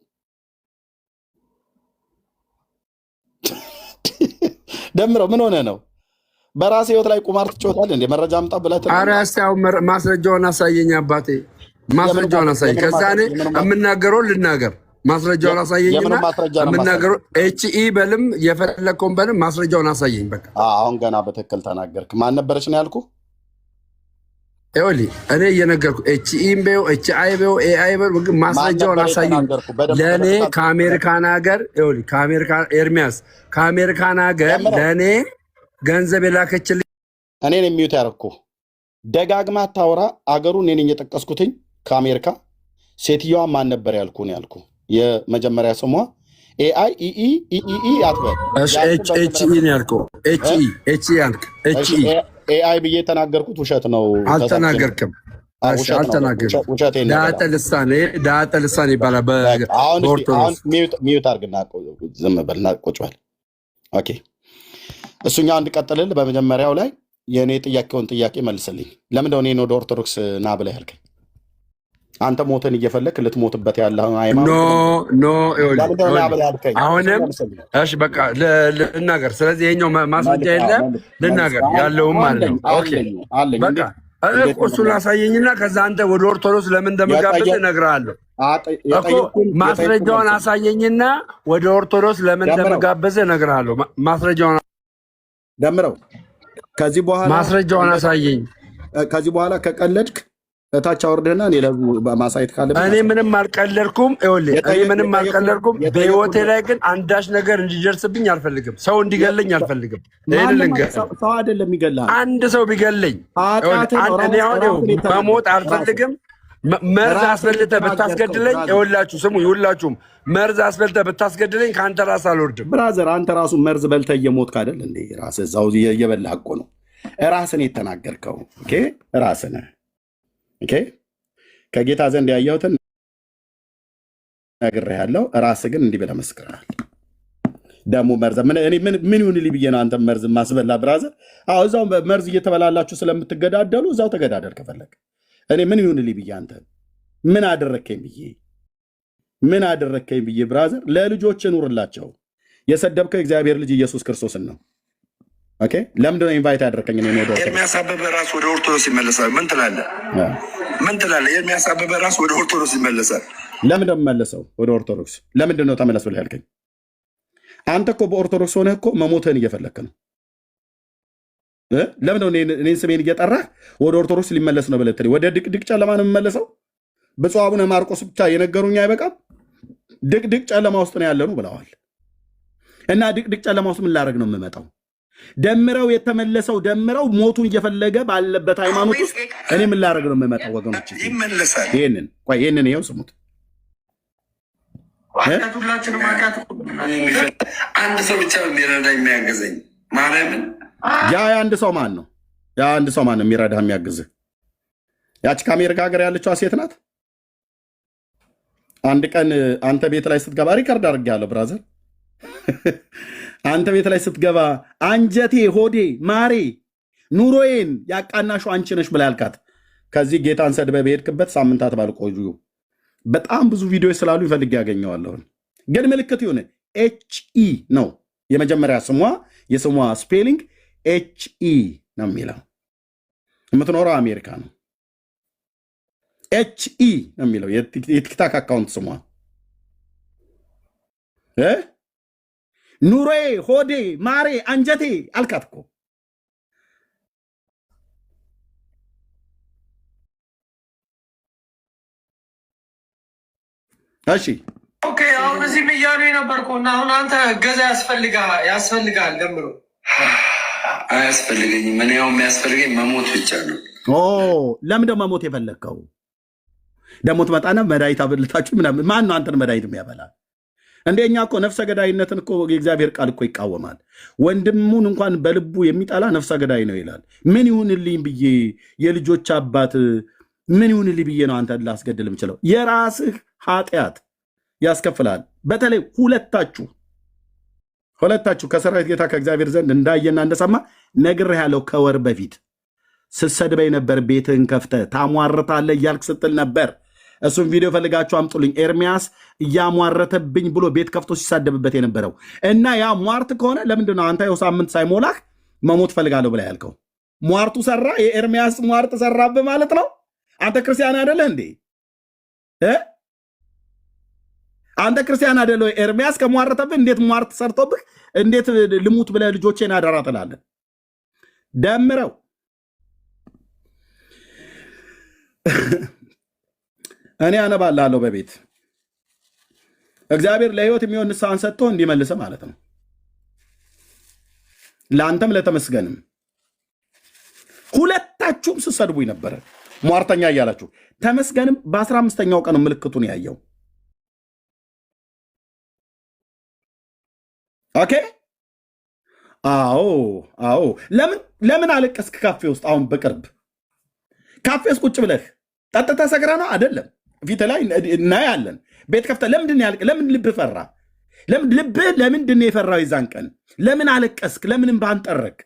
S1: ደምረው ምን ሆነ ነው? በራሴ ህይወት ላይ ቁማር ትጫወታለህ እንዴ? መረጃ አምጣ ብለህ
S4: ኧረ እስኪ አሁን ማስረጃውን አሳየኝ አባቴ፣ ማስረጃውን አሳየኝ። ከዛ እኔ የምናገረውን ልናገር። ማስረጃውን አሳየኝና የምናገረው ኤችኢ በልም የፈለግከውን በልም ማስረጃውን አሳየኝ። በቃ
S1: አሁን ገና በትክክል ተናገርክ። ማን ነበረች ነው ያልኩህ?
S4: ይኸውልህ እኔ እየነገርኩህ ኤችኢም በይው ኤችአይ በይው ኤአይ በይው ማስረጃውን አሳየኝ። ለእኔ ከአሜሪካን ሀገር ይኸውልህ ኤርሚያስ ከአሜሪካን ሀገር ለእኔ ገንዘብ የላከችልኝ
S1: እኔን የሚዩት ያደረኩ ደጋግማ ታወራ። አገሩን እኔ ነኝ የጠቀስኩትኝ ከአሜሪካ። ሴትዮዋ ማን ነበር ያልኩ ነው ያልኩ። የመጀመሪያ ስሟ ኤአይ ኢኢ አትበል።
S4: ኤችኢ ነው ያልከው። ኤችኢ ያልክ
S1: ኤአይ ብዬ የተናገርኩት ውሸት ነው።
S4: አልተናገርክም። ዳጠ ልሳን ይባላል በኦርቶዶክስ።
S1: ሚዩት አድርግና ዝም በልና ቁጭ በል። ኦኬ እሱኛው እንድቀጥልል በመጀመሪያው ላይ የእኔ ጥያቄውን ጥያቄ መልስልኝ። ለምንድነው እኔን ወደ ኦርቶዶክስ ና ብለህ ያልከኝ? አንተ ሞትን እየፈለክ ልትሞትበት ያለ ሃይማኖት
S4: አሁንም እሺ በቃ ልናገር። ስለዚህ ይኸኛው ማስረጃ የለም ልናገር ያለውም ማለት ነው። ኦኬ በቃ እሱን ላሳየኝና ከዛ አንተ ወደ ኦርቶዶክስ ለምን እንደምጋብዝህ እነግርሃለሁ እኮ። ማስረጃውን አሳየኝና ወደ ኦርቶዶክስ ለምን እንደምጋብዝህ እነግርሃለሁ። ማስረጃውን
S1: ደምረው ከዚህ በኋላ
S4: ማስረጃውን አሳየኝ።
S1: ከዚህ በኋላ ከቀለድክ እታች አውርደህና እኔ ማሳየት ካለብህ
S4: እኔ ምንም አልቀለድኩም። ይኸውልህ እኔ ምንም አልቀለድኩም። በህይወቴ ላይ ግን አንዳች ነገር እንዲደርስብኝ አልፈልግም። ሰው እንዲገለኝ አልፈልግም። ይሄን ልንገርህ፣ ሰው
S1: አይደለም ይገላል።
S4: አንድ ሰው ቢገለኝ እኔ አሁን መሞት አልፈልግም። መርዝ አስበልተህ ብታስገድለኝ፣ ይኸውላችሁ ስሙ፣ ይኸውላችሁም መርዝ አስበልተህ ብታስገድለኝ ከአንተ ራስ አልወርድም።
S1: ብራዘር አንተ ራሱ መርዝ በልተህ እየሞትክ አይደል እንዴ? ራስህ እዛው እየበላህ እኮ ነው። ራስን የተናገርከው ራስን ከጌታ ዘንድ ያየሁትን ነግሬሃለሁ። ራስህ ግን እንዲህ ብለህ መስክረሃል። ደግሞ መርዝ ምን ይሁንልኝ ብዬ ነው አንተ መርዝ ማስበላ? ብራዘር እዛው መርዝ እየተበላላችሁ ስለምትገዳደሉ እዛው ተገዳደል ከፈለግ። እኔ ምን ይሁንልኝ ብዬ አንተ ምን አደረከኝ ብዬ ብራዘር፣ ለልጆች ኑርላቸው። የሰደብከው የእግዚአብሔር ልጅ ኢየሱስ ክርስቶስን ነው። ኦኬ ለምንድነው ኢንቫይት ያደረከኝ?
S3: ኤርሚያስ አበበ ራሱ ወደ ኦርቶዶክስ ይመለሳል። ምን ትላለህ? ኤርሚያስ አበበ ራሱ ወደ ኦርቶዶክስ ይመለሳል።
S1: ለምንድነው የምመለሰው ወደ ኦርቶዶክስ? ለምንድነው ተመለስ ብለህ ያልከኝ? አንተ እኮ በኦርቶዶክስ ሆነህ እኮ መሞትህን እየፈለክ ነው። ለምንድነው እኔን ስሜን እየጠራህ ወደ ኦርቶዶክስ ሊመለስ ነው ብለህ ወደ ድቅድቅ ጨለማ ነው የምመለሰው? ብፁዕ አቡነ ማርቆስ ብቻ የነገሩኝ አይበቃም? ድቅድቅ ጨለማ ውስጥ ነው ያለኑ ብለዋል። እና ድቅድቅ ጨለማ ውስጥ ምን ላደርግ ነው የምመጣው? ደምረው የተመለሰው ደምረው ሞቱን እየፈለገ ባለበት ሃይማኖት ውስጥ እኔ ምን ላደርግ ነው የምመጣው? ወገኖች
S3: ይመለሳል።
S1: ይህንን ይኸው ስሙት።
S3: አንድ ሰው ብቻ የሚረዳ የሚያገዘኝ ማርያምን።
S1: አንድ ሰው ማን ነው? አንድ ሰው ማን ነው የሚረዳ የሚያግዝህ? ያቺ ከአሜሪካ ሀገር ያለችዋ ሴት ናት። አንድ ቀን አንተ ቤት ላይ ስትገባ ሪከርድ አድርጌያለሁ ብራዘር። አንተ ቤት ላይ ስትገባ አንጀቴ፣ ሆዴ፣ ማሬ፣ ኑሮዬን ያቃናሹ አንቺ ነሽ ብላ ያልካት ከዚህ ጌታን ሰድበ በሄድክበት ሳምንታት ባልቆዩ በጣም ብዙ ቪዲዮ ስላሉ ይፈልግ ያገኘዋለሁ። ግን ምልክት ይሁን ኤችኢ ነው የመጀመሪያ ስሟ፣ የስሟ ስፔሊንግ ኤችኢ ነው የሚለው። የምትኖረው አሜሪካ ነው። ኤችኢ ነው የሚለው የቲክታክ አካውንት ስሟ። ኑሮዬ፣ ሆዴ፣ ማሬ፣ አንጀቴ አልካት እኮ። እሺ
S2: ኦኬ። አሁን እዚህም እያሉ የነበርኩ እና አሁን አንተ እገዛ ያስፈልጋል ደምሮ
S3: አያስፈልገኝም። ምን ያው የሚያስፈልገኝ መሞት ብቻ ነው።
S1: ለምንድነው መሞት የፈለግከው? ደግሞ ትመጣና መድኃኒት አብልታችሁ ምናምን። ማን ነው አንተን መድኃኒት የሚያበላ? እንደኛ እኮ ነፍሰ ገዳይነትን እኮ የእግዚአብሔር ቃል እኮ ይቃወማል። ወንድሙን እንኳን በልቡ የሚጠላ ነፍሰ ገዳይ ነው ይላል። ምን ይሁንልኝ ብዬ የልጆች አባት ምን ይሁንልኝ ብዬ ነው አንተ ላስገድል የምችለው? የራስህ ኃጢአት ያስከፍላል። በተለይ ሁለታችሁ ከሰራዊት ጌታ ከእግዚአብሔር ዘንድ እንዳየና እንደሰማ ነግሬሃለሁ። ከወር በፊት ስትሰድበኝ ነበር። ቤትህን ከፍተህ ታሟርታለህ እያልክ ስትል ነበር። እሱም ቪዲዮ ፈልጋችሁ አምጡልኝ። ኤርሚያስ እያሟረተብኝ ብሎ ቤት ከፍቶ ሲሳደብበት የነበረው እና ያ ሟርት ከሆነ ለምንድን ነው አንተ ሳምንት ሳይሞላህ መሞት ፈልጋለሁ ብላ ያልከው? ሟርቱ ሰራ። የኤርሚያስ ሟርት ሰራብህ ማለት ነው። አንተ ክርስቲያን አይደለህ እንዴ? አንተ ክርስቲያን አይደለ? ኤርሚያስ ከሟረተብህ እንዴት ሟርት ሰርቶብህ እንዴት ልሙት ብለህ ልጆቼን አደራ ትላለህ? ደምረው እኔ አነባልሃለሁ በቤት እግዚአብሔር ለህይወት የሚሆን ንስሐን ሰጥቶ እንዲመልስ ማለት ነው። ለአንተም ለተመስገንም ሁለታችሁም ስትሰድቡኝ ነበረ ሟርተኛ እያላችሁ። ተመስገንም በ15ኛው ቀን ምልክቱን ያየው። ኦኬ። አዎ። ለምን አለቀስክ? ካፌ ውስጥ አሁን በቅርብ ካፌ ውስጥ ቁጭ ብለህ ጠጥተህ ሰክረህ ነው አይደለም? ፊት ላይ እናያለን። ቤት ከፍተህ ለምን ልብህ ፈራ? ለምንድን ነው የፈራው? የዛን ቀን ለምን አለቀስክ? ለምንም ባንጠረክ?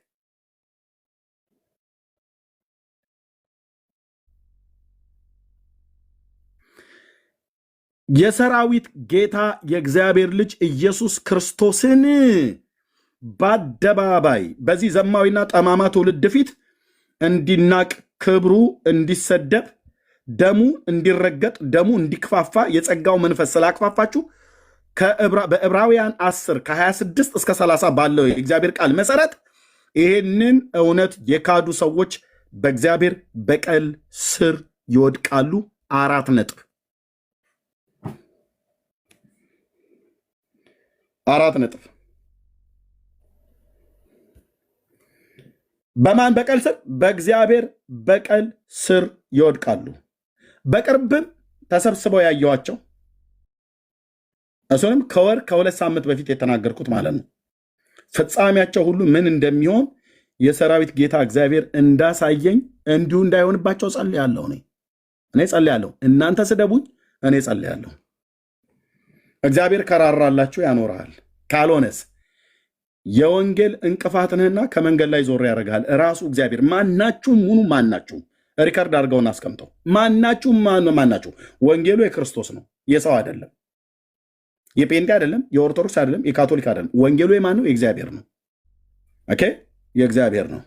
S1: የሰራዊት ጌታ የእግዚአብሔር ልጅ ኢየሱስ ክርስቶስን በአደባባይ በዚህ ዘማዊና ጠማማ ትውልድ ፊት እንዲናቅ፣ ክብሩ እንዲሰደብ፣ ደሙ እንዲረገጥ፣ ደሙ እንዲክፋፋ የጸጋው መንፈስ ስላክፋፋችሁ በዕብራውያን 10 ከ26 እስከ 30 ባለው የእግዚአብሔር ቃል መሰረት ይህንን እውነት የካዱ ሰዎች በእግዚአብሔር በቀል ስር ይወድቃሉ። 4 ነጥብ 4 ነጥብ። በማን በቀል ስር? በእግዚአብሔር በቀል ስር ይወድቃሉ። በቅርብም ተሰብስበው ያየዋቸው እሱንም ከወር ከ2 ሳምንት በፊት የተናገርኩት ማለት ነው። ፍጻሜያቸው ሁሉ ምን እንደሚሆን የሰራዊት ጌታ እግዚአብሔር እንዳሳየኝ እንዲሁ እንዳይሆንባቸው ጸልያለሁ። እኔ ጸልያለሁ። እናንተ ስደቡኝ፣ እኔ ጸልያለሁ። እግዚአብሔር ከራራላችሁ ያኖርሃል። ካልሆነስ የወንጌል እንቅፋትንህና ከመንገድ ላይ ዞር ያደርግሃል ራሱ እግዚአብሔር። ማናችሁም ሙኑ ማናችሁም ሪከርድ አድርገውን አስቀምጠው። ማናችሁም ወንጌሉ የክርስቶስ ነው፣ የሰው አይደለም፣ የጴንጤ አይደለም፣ የኦርቶዶክስ አይደለም፣ የካቶሊክ አይደለም። ወንጌሉ የማን ነው? የእግዚአብሔር ነው። ኦኬ፣ የእግዚአብሔር ነው።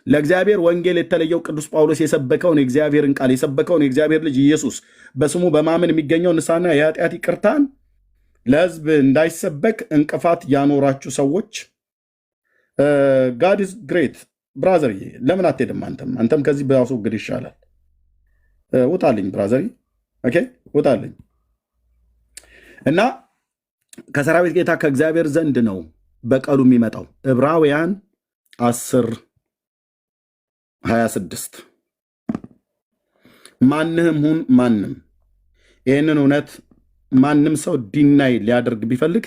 S1: ለእግዚአብሔር ወንጌል የተለየው ቅዱስ ጳውሎስ የሰበከውን የእግዚአብሔርን ቃል የሰበከውን የእግዚአብሔር ልጅ ኢየሱስ በስሙ በማመን የሚገኘው ንስሐና የኃጢአት ይቅርታን ለሕዝብ እንዳይሰበክ እንቅፋት ያኖራችሁ ሰዎች ጋድ ኢዝ ግሬት ብራዘር። ለምን አትሄድም? አንተም ከዚህ ባስወግድ ይሻላል። ውጣልኝ ብራዘር። ኦኬ ውጣልኝ። እና ከሰራዊት ጌታ ከእግዚአብሔር ዘንድ ነው በቀሉ የሚመጣው። ዕብራውያን 10:26 ማንህም ሁን ማንም ይህንን እውነት ማንም ሰው ዲናይ ሊያደርግ ቢፈልግ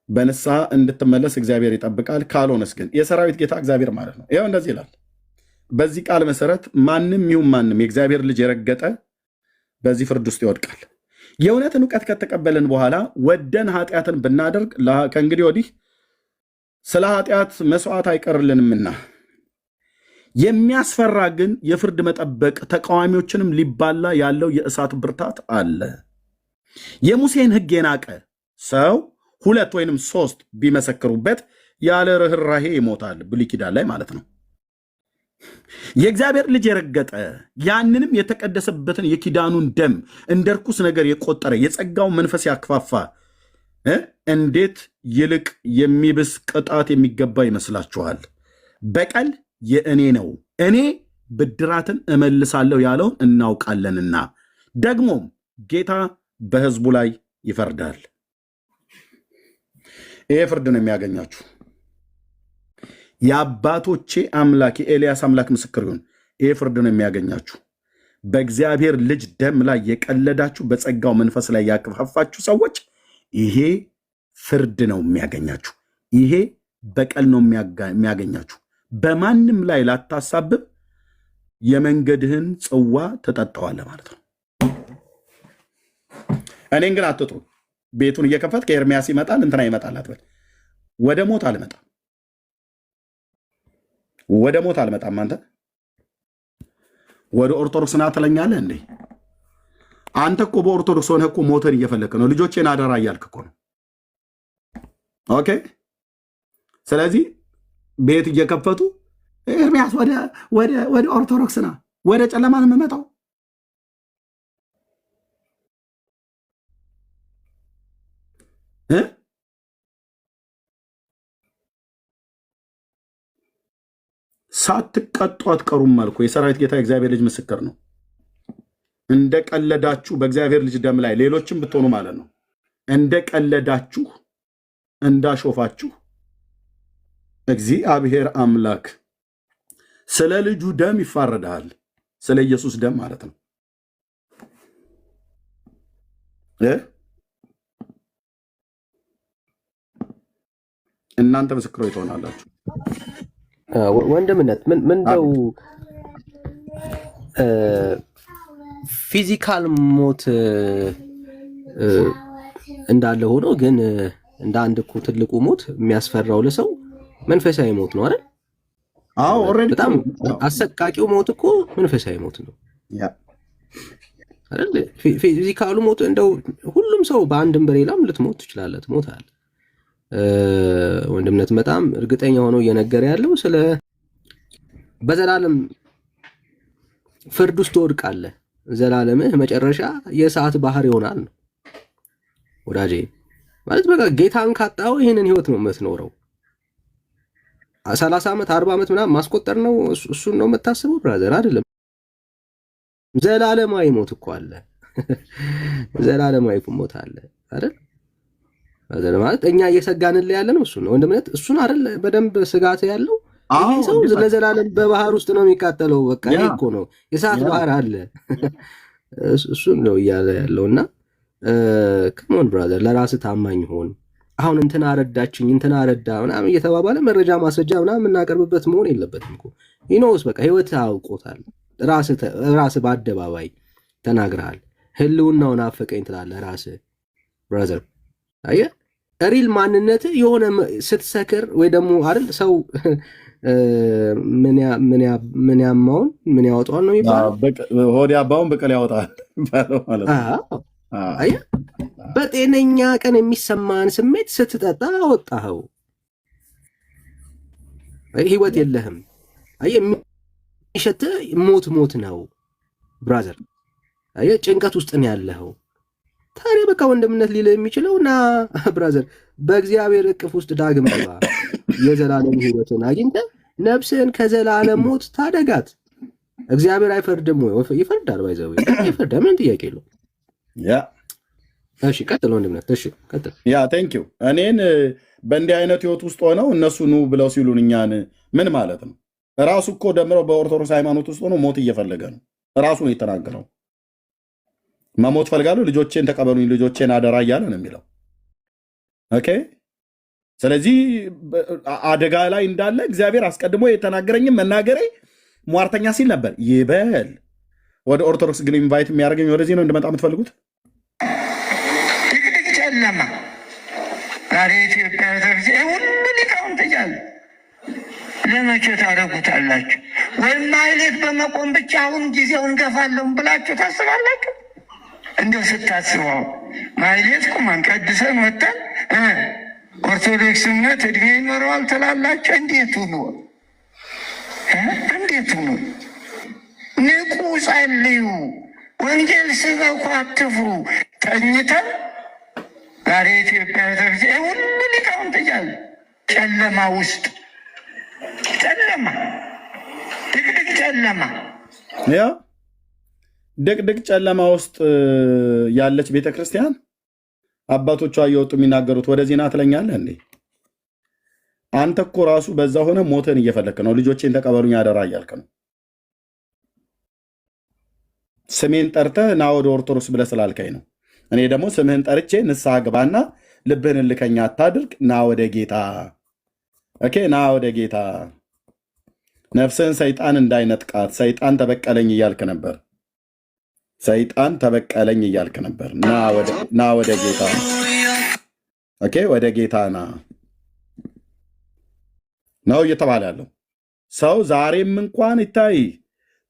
S1: በንስሐ እንድትመለስ እግዚአብሔር ይጠብቃል። ካልሆነስ ግን የሰራዊት ጌታ እግዚአብሔር ማለት ነው። ይኸው እንደዚህ ይላል። በዚህ ቃል መሰረት ማንም ይሁን ማንም የእግዚአብሔር ልጅ የረገጠ በዚህ ፍርድ ውስጥ ይወድቃል። የእውነትን እውቀት ከተቀበልን በኋላ ወደን ኃጢአትን ብናደርግ ከእንግዲህ ወዲህ ስለ ኃጢአት መስዋዕት አይቀርልንምና የሚያስፈራ ግን የፍርድ መጠበቅ ተቃዋሚዎችንም ሊባላ ያለው የእሳት ብርታት አለ። የሙሴን ሕግ የናቀ ሰው 2 ወይንም 3 ቢመሰክሩበት ያለ ርኅራሄ ይሞታል። ብሉይ ኪዳን ላይ ማለት ነው። የእግዚአብሔር ልጅ የረገጠ ያንንም የተቀደሰበትን የኪዳኑን ደም እንደ ርኩስ ነገር የቆጠረ የጸጋው መንፈስ ያክፋፋ እንዴት ይልቅ የሚብስ ቅጣት የሚገባ ይመስላችኋል? በቀል የእኔ ነው፣ እኔ ብድራትን እመልሳለሁ ያለውን እናውቃለንና፣ ደግሞም ጌታ በሕዝቡ ላይ ይፈርዳል። ይሄ ፍርድ ነው የሚያገኛችሁ። የአባቶቼ አምላክ የኤልያስ አምላክ ምስክር ይሁን። ይሄ ፍርድ ነው የሚያገኛችሁ። በእግዚአብሔር ልጅ ደም ላይ የቀለዳችሁ፣ በጸጋው መንፈስ ላይ ያክፋፋችሁ ሰዎች ይሄ ፍርድ ነው የሚያገኛችሁ። ይሄ በቀል ነው የሚያገኛችሁ። በማንም ላይ ላታሳብብ የመንገድህን ጽዋ ትጠጣዋለህ ማለት ነው። እኔን ግን አትጥሩ። ቤቱን እየከፈት ከኤርሚያስ ይመጣል እንትና ይመጣል አትበል። ወደ ሞት አልመጣም፣ ወደ ሞት አልመጣም። አንተ ወደ ኦርቶዶክስ ና ትለኛለህ እንዴ? አንተ እኮ በኦርቶዶክስ ሆነህ እኮ ሞትን እየፈለክ ነው። ልጆቼን አደራ እያልክ እኮ ነው። ኦኬ። ስለዚህ ቤት እየከፈቱ ኤርሚያስ ወደ ኦርቶዶክስ ና፣ ወደ ጨለማን የምመጣው ሳትቀጡ አትቀሩም አልኩ። የሰራዊት ጌታ እግዚአብሔር ልጅ ምስክር ነው። እንደ ቀለዳችሁ በእግዚአብሔር ልጅ ደም ላይ ሌሎችም ብትሆኑ ማለት ነው፣ እንደ ቀለዳችሁ እንዳሾፋችሁ እግዚአብሔር አምላክ ስለ ልጁ ደም ይፋረዳል። ስለ ኢየሱስ ደም ማለት ነው። እናንተ ምስክሮች ትሆናላችሁ።
S5: ወንድምነት ምንደው ፊዚካል ሞት እንዳለ ሆኖ ግን እንደ አንድ እኮ ትልቁ ሞት የሚያስፈራው ለሰው መንፈሳዊ ሞት ነው አይደል?
S1: አዎ ኦልሬዲ
S5: በጣም አሰቃቂው ሞት እኮ መንፈሳዊ ሞት ነው አይደል? ፊዚካሉ ሞት እንደው ሁሉም ሰው በአንድም በሌላም ልትሞት ትችላለህ፣ ትሞታለህ። ወንድምነት በጣም እርግጠኛ ሆኖ እየነገረ ያለው ስለ በዘላለም ፍርድ ውስጥ ትወድቃለህ፣ ዘላለምህ መጨረሻ የእሳት ባህር ይሆናል ነው ወዳጄ። ማለት በቃ ጌታን ካጣው ይህንን ህይወት ነው የምትኖረው። 30 ዓመት 40 ዓመት ምናምን ማስቆጠር ነው እሱን ነው የምታስበው? ብራዘር አይደለም። ዘላለማዊ ሞት እኮ አለ። ዘላለማዊ ሞት አለ አይደል? ብራዘር ማለት እኛ እየሰጋንልህ ያለ ነው እሱን ነው ወንድምነት፣ እሱን አይደል በደንብ ስጋት ያለው ይሄ ሰው ለዘላለም በባህር ውስጥ ነው የሚቃጠለው። በቃ ይሄ እኮ ነው የእሳት ባህር አለ። እሱን ነው እያለ ያለውና ከሞን ብራዘር ለራስ ታማኝ ሆን። አሁን እንትና አረዳችኝ እንትና አረዳ ምናምን እየተባባለ መረጃ ማስረጃ ምናምን የምናቀርብበት መሆን የለበትም እኮ። ይኖስ በቃ ህይወት አውቆታል። ራስ በአደባባይ ተናግረሃል። ህልውናውን አፈቀኝ ትላለህ ራስ ብራዘር። አየህ ሪል ማንነት የሆነ ስትሰክር ወይ ደግሞ አይደል ሰው ምን ያማውን ምን ያወጣዋል ነው የሚባለው።
S1: ሆድ ያባውን በቀል ያወጣል ማለት ነው።
S5: አየህ በጤነኛ ቀን የሚሰማን ስሜት ስትጠጣ አወጣኸው። ህይወት የለህም። አየህ የሚሸትህ ሞት ነው ብራዘር። አየህ ጭንቀት ውስጥ ነው ያለኸው። ታዲያ በቃ ወንድምነት ሊልህ የሚችለው ና ብራዘር በእግዚአብሔር እቅፍ ውስጥ ዳግም ግባ። የዘላለም ህይወትን አግኝተህ ነፍስህን ከዘላለም ሞት ታደጋት። እግዚአብሔር አይፈርድም ወይ? ይፈርዳል። ባይዘው ይፈርዳል። ምን ጥያቄ የለው። እሺ ቀጥል ወንድምነት። እሺ ቀጥል።
S1: ቴንክ ዩ። እኔን በእንዲህ አይነት ህይወት ውስጥ ሆነው እነሱ ኑ ብለው ሲሉን እኛን ምን ማለት ነው? ራሱ እኮ ደምረው በኦርቶዶክስ ሃይማኖት ውስጥ ሆኖ ሞት እየፈለገ ነው። ራሱ ነው የተናገረው። መሞት ፈልጋለሁ፣ ልጆቼን ተቀበሉኝ፣ ልጆቼን አደራ እያለ ነው የሚለው። ኦኬ። ስለዚህ አደጋ ላይ እንዳለ እግዚአብሔር አስቀድሞ የተናገረኝም መናገሬ ሟርተኛ ሲል ነበር ይበል። ወደ ኦርቶዶክስ ግን ኢንቫይት የሚያደርገኝ ወደዚህ ነው እንደመጣ የምትፈልጉት?
S6: ድቅድቅ ጨለማ ዛሬ ኢትዮጵያ ቤተክርስቲያን ሁሉ ሊቃውንት እያሉ ለመቼ ታደርጉታላችሁ? ወይም ማህሌት በመቆም ብቻ አሁን ጊዜውን ገፋለሁ ብላችሁ ታስባላችሁ? እንደው ስታስበው ማህሌት ቁመን ቀድሰን ወጥተን ኦርቶዶክስ እምነት እድሜ ይኖረዋል ትላላችሁ? እንዴት ሁኑ እንዴት ሁኑ? ንቁ፣ ጸልዩ፣ ወንጌል ስበኩ፣ አትፍሩ። ተኝተን ዛሬ ኢትዮጵያ ቤተክርስቲያን ሁሉ ሊቃውንት እያሉ ጨለማ ውስጥ ጨለማ፣ ድቅድቅ ጨለማ፣
S1: ያ ድቅድቅ ጨለማ ውስጥ ያለች ቤተክርስቲያን አባቶቿ እየወጡ የሚናገሩት ወደዚህ ና ትለኛለህ እንዴ? አንተ እኮ ራሱ በዛ ሆነ ሞትን እየፈለክ ነው። ልጆቼን ተቀበሉኝ አደራ እያልክ ነው። ስሜን ጠርተህ ና ወደ ኦርቶዶክስ ብለህ ስላልከኝ ነው። እኔ ደግሞ ስምህን ጠርቼ ንስሐ ግባና ልብህን እልከኛ አታድርግ፣ ና ወደ ጌታ። ኦኬ፣ ና ወደ ጌታ። ነፍስህን ሰይጣን እንዳይነጥቃት ሰይጣን ተበቀለኝ እያልክ ነበር። ሰይጣን ተበቀለኝ እያልክ ነበር። ና ወደ ጌታ። ኦኬ፣ ወደ ጌታ ና ነው እየተባለ ያለው። ሰው ዛሬም እንኳን ይታይ፣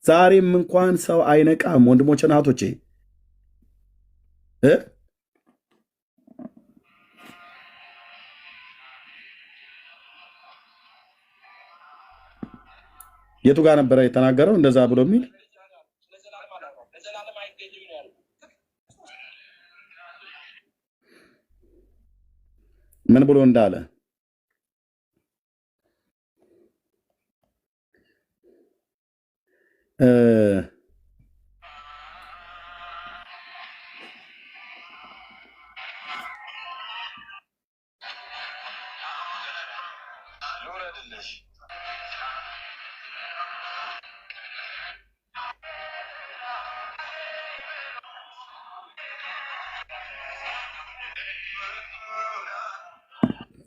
S1: ዛሬም እንኳን ሰው አይነቃም። ወንድሞች ናቶቼ የቱ ጋር ነበረ የተናገረው እንደዛ ብሎ የሚል ምን ብሎ እንዳለ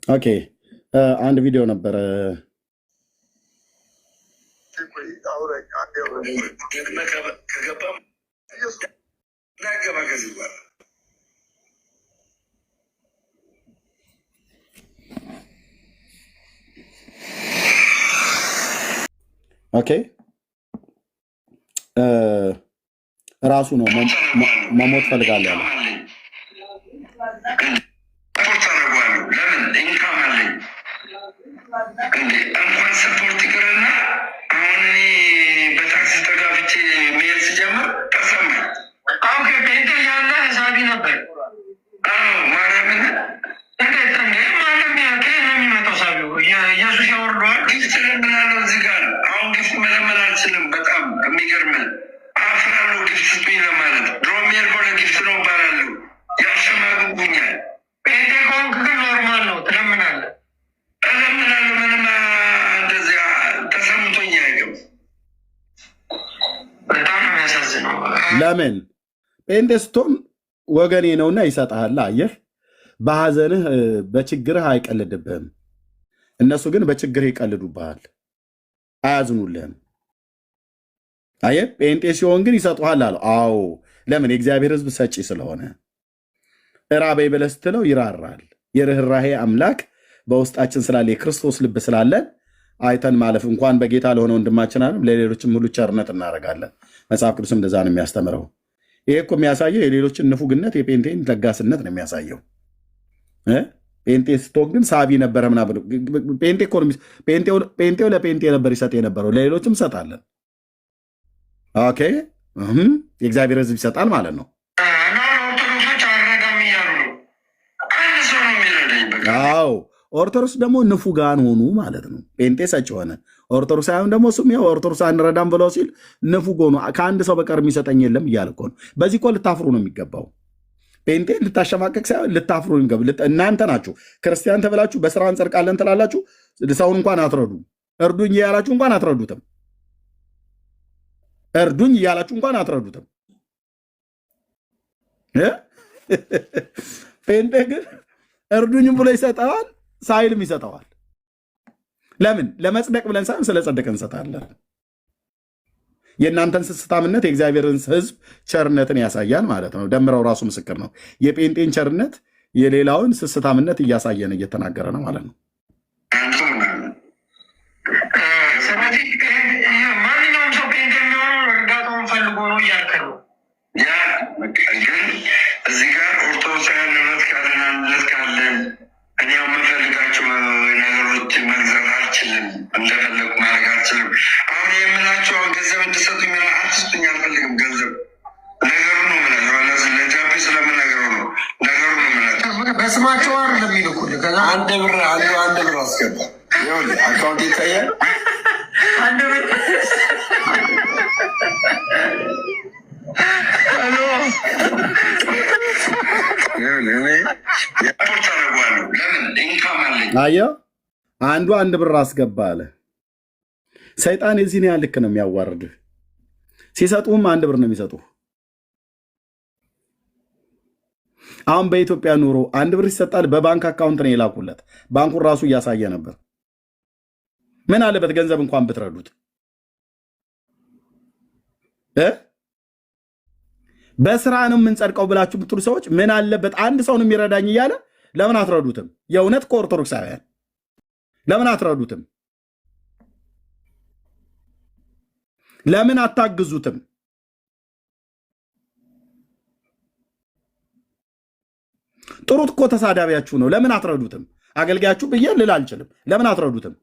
S1: ኦኬ፣ አንድ ቪዲዮ ነበረ ኦኬ፣ ራሱ ነው መሞት ፈልጋለሁ ያለው።
S6: እንኳን ስፖርት ይቅርና አሁን እኔ በታክሲ ተጋፍቼ መሄድ ስጀምር ተሰማኝ። አሁን ከቤተ ያለ ሳቢ ነበር። ማርያምን እንዴት ማለም ያከ ነው የሚመጣው ሳቢው ኢየሱስ ያወርደዋል። ጊፍት ለምናለው እዚህ ጋር አሁን ጊፍት መለመን አልችልም። በጣም የሚገርም አፍራለሁ ጊፍት ስጡኝ ለማለት ድሮም የርጎ ለጊፍት ነው ባላለሁ ያሸማግጉኛል። ቤተ ኮንክ ግን ኖርማል ነው ትለምናለህ
S1: ለምን ጴንጤ ስትሆን ወገኔ ነውና ይሰጥሃል። አየህ፣ በሐዘንህ በችግርህ አይቀልድብህም። እነሱ ግን በችግርህ ይቀልዱብሃል፣ አያዝኑልህም። አየህ፣ ጴንጤ ሲሆን ግን ይሰጡሃል አለው። አዎ፣ ለምን? የእግዚአብሔር ሕዝብ ሰጪ ስለሆነ። እራበይ ብለህ ስትለው ይራራል። የርኅራሄ አምላክ በውስጣችን ስላለ የክርስቶስ ልብ ስላለን አይተን ማለፍ እንኳን በጌታ ለሆነ ወንድማችን አለም ለሌሎችም ሁሉ ቸርነት እናደርጋለን። መጽሐፍ ቅዱስም እንደዛ ነው የሚያስተምረው። ይሄ እኮ የሚያሳየው የሌሎችን ንፉግነት የጴንጤን ለጋስነት ነው የሚያሳየው። ጴንጤ ስትሆን ግን ሳቢ ነበረ ምናምን። ጴንጤው ለጴንጤ ነበር ይሰጥ የነበረው፣ ለሌሎችም ይሰጣለን። ኦኬ፣ የእግዚአብሔር ሕዝብ ይሰጣል ማለት ነው። አዎ፣ ኦርቶዶክስ ደግሞ ንፉጋን ሆኑ ማለት ነው። ጴንጤ ሰጭ ሆነ። ኦርቶዶክሳውያን ደግሞ ስም ኦርቶዶክስ አንረዳም ብለው ሲል ንፉግ ሆኑ። ከአንድ ሰው በቀር የሚሰጠኝ የለም እያለ እኮ ነው። በዚህ እኮ ልታፍሩ ነው የሚገባው። ጴንጤ ልታሸማቀቅ ሳይሆን ልታፍሩ ነው የሚገባው። እናንተ ናችሁ ክርስቲያን ተብላችሁ በስራ እንጸድቃለን ትላላችሁ። ሰውን እንኳን አትረዱ። እርዱኝ እያላችሁ እንኳን አትረዱትም። እርዱኝ እያላችሁ እንኳን አትረዱትም። ጴንጤ ግን እርዱኝም ብሎ ይሰጠዋል፣ ሳይልም ይሰጠዋል። ለምን? ለመጽደቅ ብለን ሳይሆን ስለ ጸደቀ እንሰጣለን። የእናንተን ስስታምነት የእግዚአብሔርን ሕዝብ ቸርነትን ያሳያል ማለት ነው። ደምረው ራሱ ምስክር ነው። የጴንጤን ቸርነት የሌላውን ስስታምነት እያሳየን እየተናገረ ነው ማለት ነው።
S6: ስለዚህ ማንኛውም ሰው ጴንጤ የሚሆነው እርዳታውን ፈልጎ ነው እያልክ ነው። ያ ግን እዚህ ጋር ኦርቶዶክሳውያን ንብረት ካለን አንድነት ካለን እኔ የምፈልጋቸው ነገሮች መግዛት አልችልም፣ እንደፈለጉ ማድረግ አልችልም። አሁን የምላቸው ገንዘብ እንድሰጡኝ አትስጡኝ፣ አልፈልግም ገንዘብ። ነገሩ ነው የምላቸው ለጃፔ ስለምነገረው ነው ነገሩ ነው የምላቸው።
S2: በስማቸው አር ለሚልኩልህ
S4: አንድ ብር አስገባ። ይኸውልህ አካውንት ይታያል።
S2: አንድ ብር
S6: ሪፖርት አደርገዋለሁ። ለምን ኢንካም አለኝ።
S1: አየው አንዱ አንድ ብር አስገባ አለ። ሰይጣን የዚህን ያህል ልክ ነው የሚያዋርድህ። ሲሰጡህም አንድ ብር ነው የሚሰጡህ። አሁን በኢትዮጵያ ኑሮ አንድ ብር ይሰጣል። በባንክ አካውንት ነው የላኩለት። ባንኩን ራሱ እያሳየ ነበር። ምን አለበት ገንዘብ እንኳን ብትረዱት። በስራ ነው የምንጸድቀው ብላችሁ ብትሉ ሰዎች ምን አለበት አንድ ሰው ነው የሚረዳኝ እያለ ለምን አትረዱትም? የእውነት ከኦርቶዶክሳውያን ለምን አትረዱትም? ለምን አታግዙትም? ጥሩት እኮ ተሳዳቢያችሁ ነው። ለምን አትረዱትም? አገልጋያችሁ ብዬ ልል አልችልም። ለምን አትረዱትም?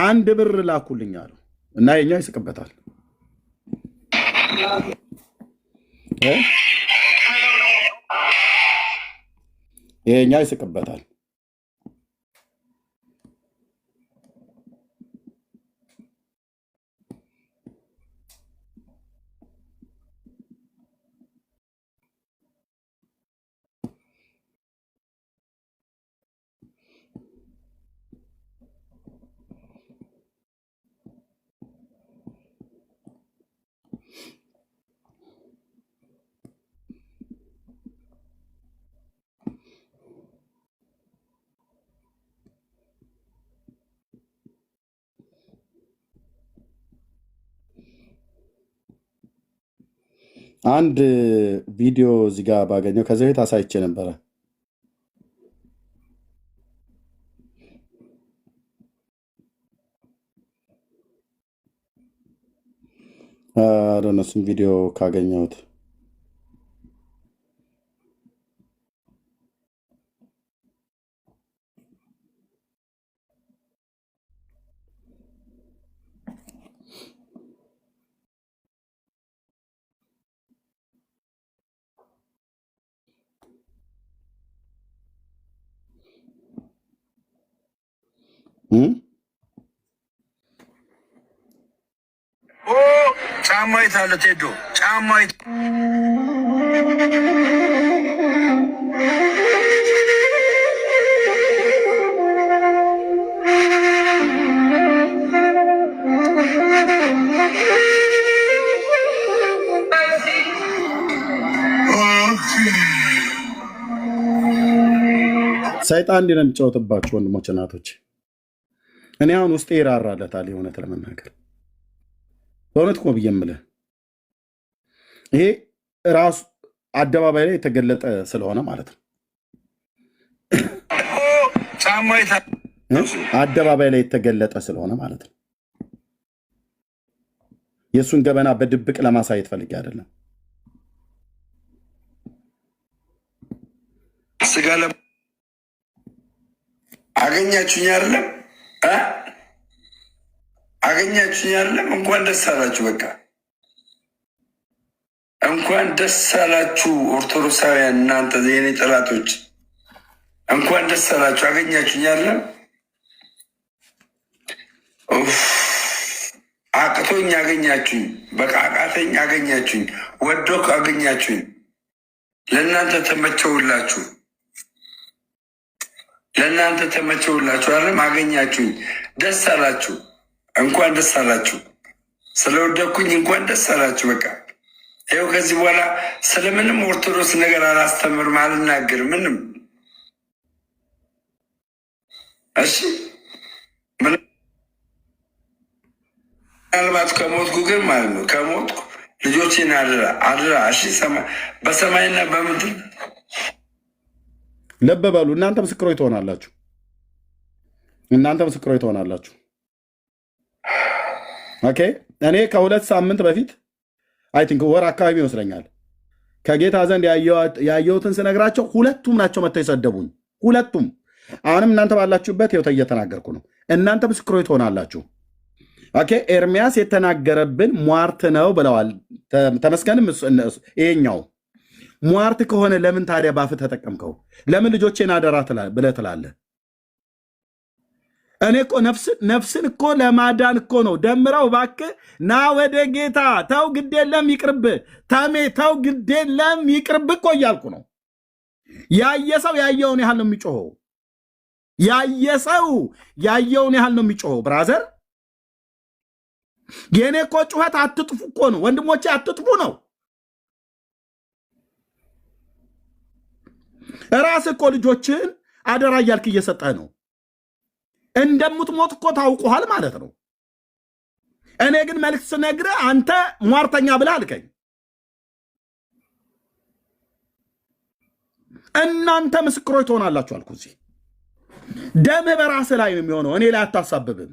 S1: አንድ ብር ላኩልኝ አሉ እና የኛው ይስቅበታል። የኛው ይስቅበታል። አንድ ቪዲዮ እዚህ ጋር ባገኘው ከዚህ ቤት አሳይቼ ነበረ። እሱን ቪዲዮ ካገኘሁት
S3: ጫማ የት አለ ቴዶ? ጫማ
S1: ሰይጣን እንዲህ ነው የሚጫወትባችሁ ወንድሞች እናቶች። እኔ አሁን ውስጤ ይራራለታል የእውነት ለመናገር በእውነት እኮ ብዬ የምልህ ይሄ ራሱ አደባባይ ላይ የተገለጠ ስለሆነ ማለት ነው። አደባባይ ላይ የተገለጠ ስለሆነ ማለት ነው። የእሱን ገበና በድብቅ ለማሳየት ፈልጌ አይደለም።
S3: ስጋ አገኛችሁኝ አይደለም? አገኛችሁኝ አይደለም? እንኳን ደስ አላችሁ። በቃ እንኳን ደስ አላችሁ ኦርቶዶክሳውያን፣ እናንተ የኔ ጠላቶች እንኳን ደስ አላችሁ። አገኛችሁኝ አይደለም? አቅቶኝ አገኛችሁኝ። በቃ አቃተኝ አገኛችሁኝ። ወዶክ አገኛችሁኝ። ለእናንተ ተመቸውላችሁ። ለእናንተ ተመቸውላችሁ አይደለም? አገኛችሁኝ። ደስ አላችሁ። እንኳን ደስ አላችሁ። ስለወደኩኝ እንኳን ደስ አላችሁ። በቃ ይኸው ከዚህ በኋላ ስለምንም ኦርቶዶክስ ነገር አላስተምርም፣ አልናገርም ምንም። እሺ ምናልባት ከሞትኩ ግን ማለት ነው ከሞትኩ ልጆችን አድራ እሺ፣ በሰማይና በምድር
S1: ልብ በሉ። እናንተ ምስክሮች ትሆናላችሁ። እናንተ ምስክሮች ትሆናላችሁ። ኦኬ። እኔ ከ2 ሳምንት በፊት አይ ቲንክ ወር አካባቢ ይመስለኛል ከጌታ ዘንድ ያየሁትን ስነግራቸው ሁለቱም ናቸው መጥተው የሰደቡኝ። ሁለቱም። አሁንም እናንተ ባላችሁበት ይኸው እየተናገርኩ ነው። እናንተ ምስክሮች ትሆናላችሁ። ኦኬ። ኤርሚያስ የተናገረብን ሟርት ነው ብለዋል። ተመስገንም ይሄኛው ሟርት ከሆነ ለምን ታዲያ ባፍ ተጠቀምከው? ለምን ልጆቼን አደራ ብለህ ትላለህ? እኔ እኮ ነፍስን እኮ ለማዳን እኮ ነው። ደምረው እባክህ ና ወደ ጌታ ተው፣ ግድ የለም ይቅርብ፣ ተሜ ተው፣ ግድ የለም ይቅርብ እኮ እያልኩ ነው። ያየ ሰው ያየውን ያህል ነው የሚጮኸው። ያየ ሰው ያየውን ያህል ነው የሚጮኸው። ብራዘር የእኔ እኮ ጩኸት አትጥፉ እኮ ነው። ወንድሞቼ አትጥፉ ነው። ራስ እኮ ልጆችን አደራ እያልክ እየሰጠህ ነው። እንደምትሞት እኮ ታውቁሃል ማለት ነው። እኔ ግን መልዕክት ስነግርህ አንተ ሟርተኛ ብለህ አልከኝ። እናንተ ምስክሮች ትሆናላችሁ አልኩ። እዚህ ደምህ በራስህ ላይ ነው የሚሆነው፣ እኔ ላይ አታሳብብም።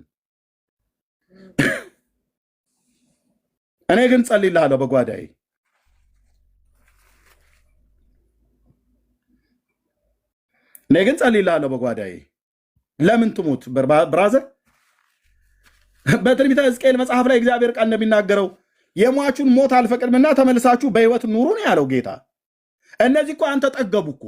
S1: እኔ ግን ጸልይልሃለሁ በጓዳዬ። እኔ ግን ጸልይልሃለሁ በጓዳዬ። ለምን ትሙት ብራዘር? በትንቢተ ሕዝቅኤል መጽሐፍ ላይ እግዚአብሔር ቃል እንደሚናገረው የሟቹን ሞት አልፈቅድምና ተመልሳችሁ በሕይወት ኑሩ ነው ያለው ጌታ። እነዚህ እኮ አንተ ጠገቡ እኮ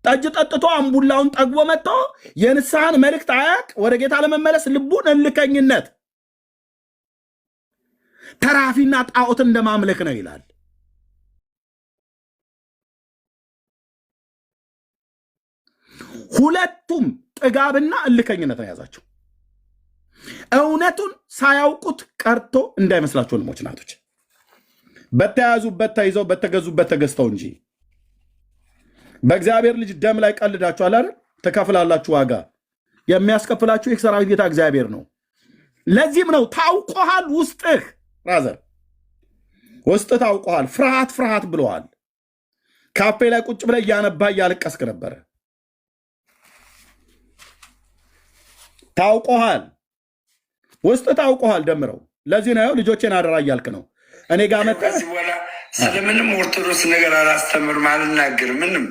S1: ጠጅ ጠጥቶ አምቡላውን ጠግቦ መጥቶ የንስሐን መልእክት አያቅ ወደ ጌታ ለመመለስ ልቡን እልከኝነት ተራፊና ጣዖትን እንደማምለክ ነው ይላል። ሁለቱም ጥጋብና እልከኝነት ነው የያዛቸው። እውነቱን ሳያውቁት ቀርቶ እንዳይመስላችሁ ወንድሞች ናቶች፣ በተያዙበት ተይዘው በተገዙበት ተገዝተው እንጂ በእግዚአብሔር ልጅ ደም ላይ ቀልዳችኋል አይደል? ትከፍላላችሁ ዋጋ። የሚያስከፍላችሁ የሰራዊት ጌታ እግዚአብሔር ነው። ለዚህም ነው ታውቆሃል። ውስጥህ ራዘር ውስጥህ ታውቆሃል። ፍርሃት ብለዋል። ካፌ ላይ ቁጭ ብለህ እያነባህ እያለቀስክ ነበረ። ታውቆሃል። ውስጥ ታውቆሃል። ደምረው። ለዚህ ነው ልጆቼን አደራ እያልክ ነው እኔ ጋር መጥተህ
S3: ስለምንም ኦርቶዶክስ ነገር አላስተምርም፣ አልናገርም ምንም።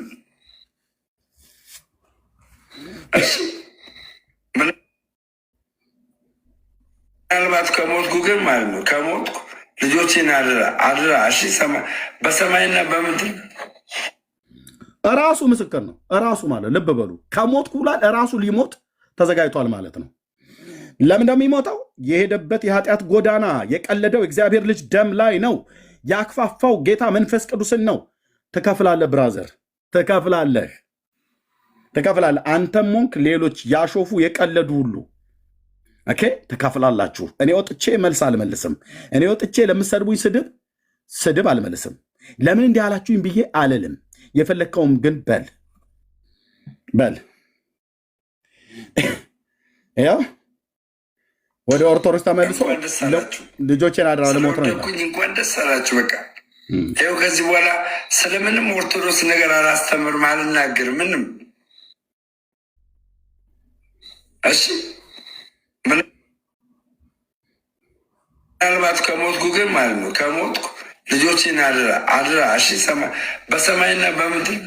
S3: ምናልባት ከሞትኩ ግን ማለት ነው ከሞትኩ ልጆቼን አደራ እሺ፣ በሰማይና በምድር
S1: እራሱ ምስክር ነው። እራሱ ማለት ልብ በሉ ከሞትኩ ብሏል። እራሱ ሊሞት ተዘጋጅቷል ማለት ነው። ለምን እንደሚሞተው የሄደበት የኃጢአት ጎዳና የቀለደው እግዚአብሔር ልጅ ደም ላይ ነው። ያክፋፋው ጌታ መንፈስ ቅዱስን ነው። ትከፍላለህ ብራዘር፣ ትከፍላለህ። አንተም ሞንክ ሌሎች ያሾፉ የቀለዱ ሁሉ ኦኬ፣ ትከፍላላችሁ። እኔ ወጥቼ መልስ አልመልስም። እኔ ወጥቼ ለምሰድቡኝ ስድብ አልመልስም። ለምን እንዲህ አላችሁኝ ብዬ አልልም። የፈለግከውም ግን በል ያው ወደ ኦርቶዶክስ ተመልሶ ልጆቼን አደራ ለሞት ነው።
S3: እንኳን ደስ አላችሁ። በቃ ይኸው ከዚህ በኋላ ስለምንም ኦርቶዶክስ ነገር አላስተምርም፣ አልናገርም ምንም። እሺ ምናልባት ከሞትኩ ግን ማለት ነው ከሞትኩ ልጆቼን አደራ እሺ፣ በሰማይና በምድር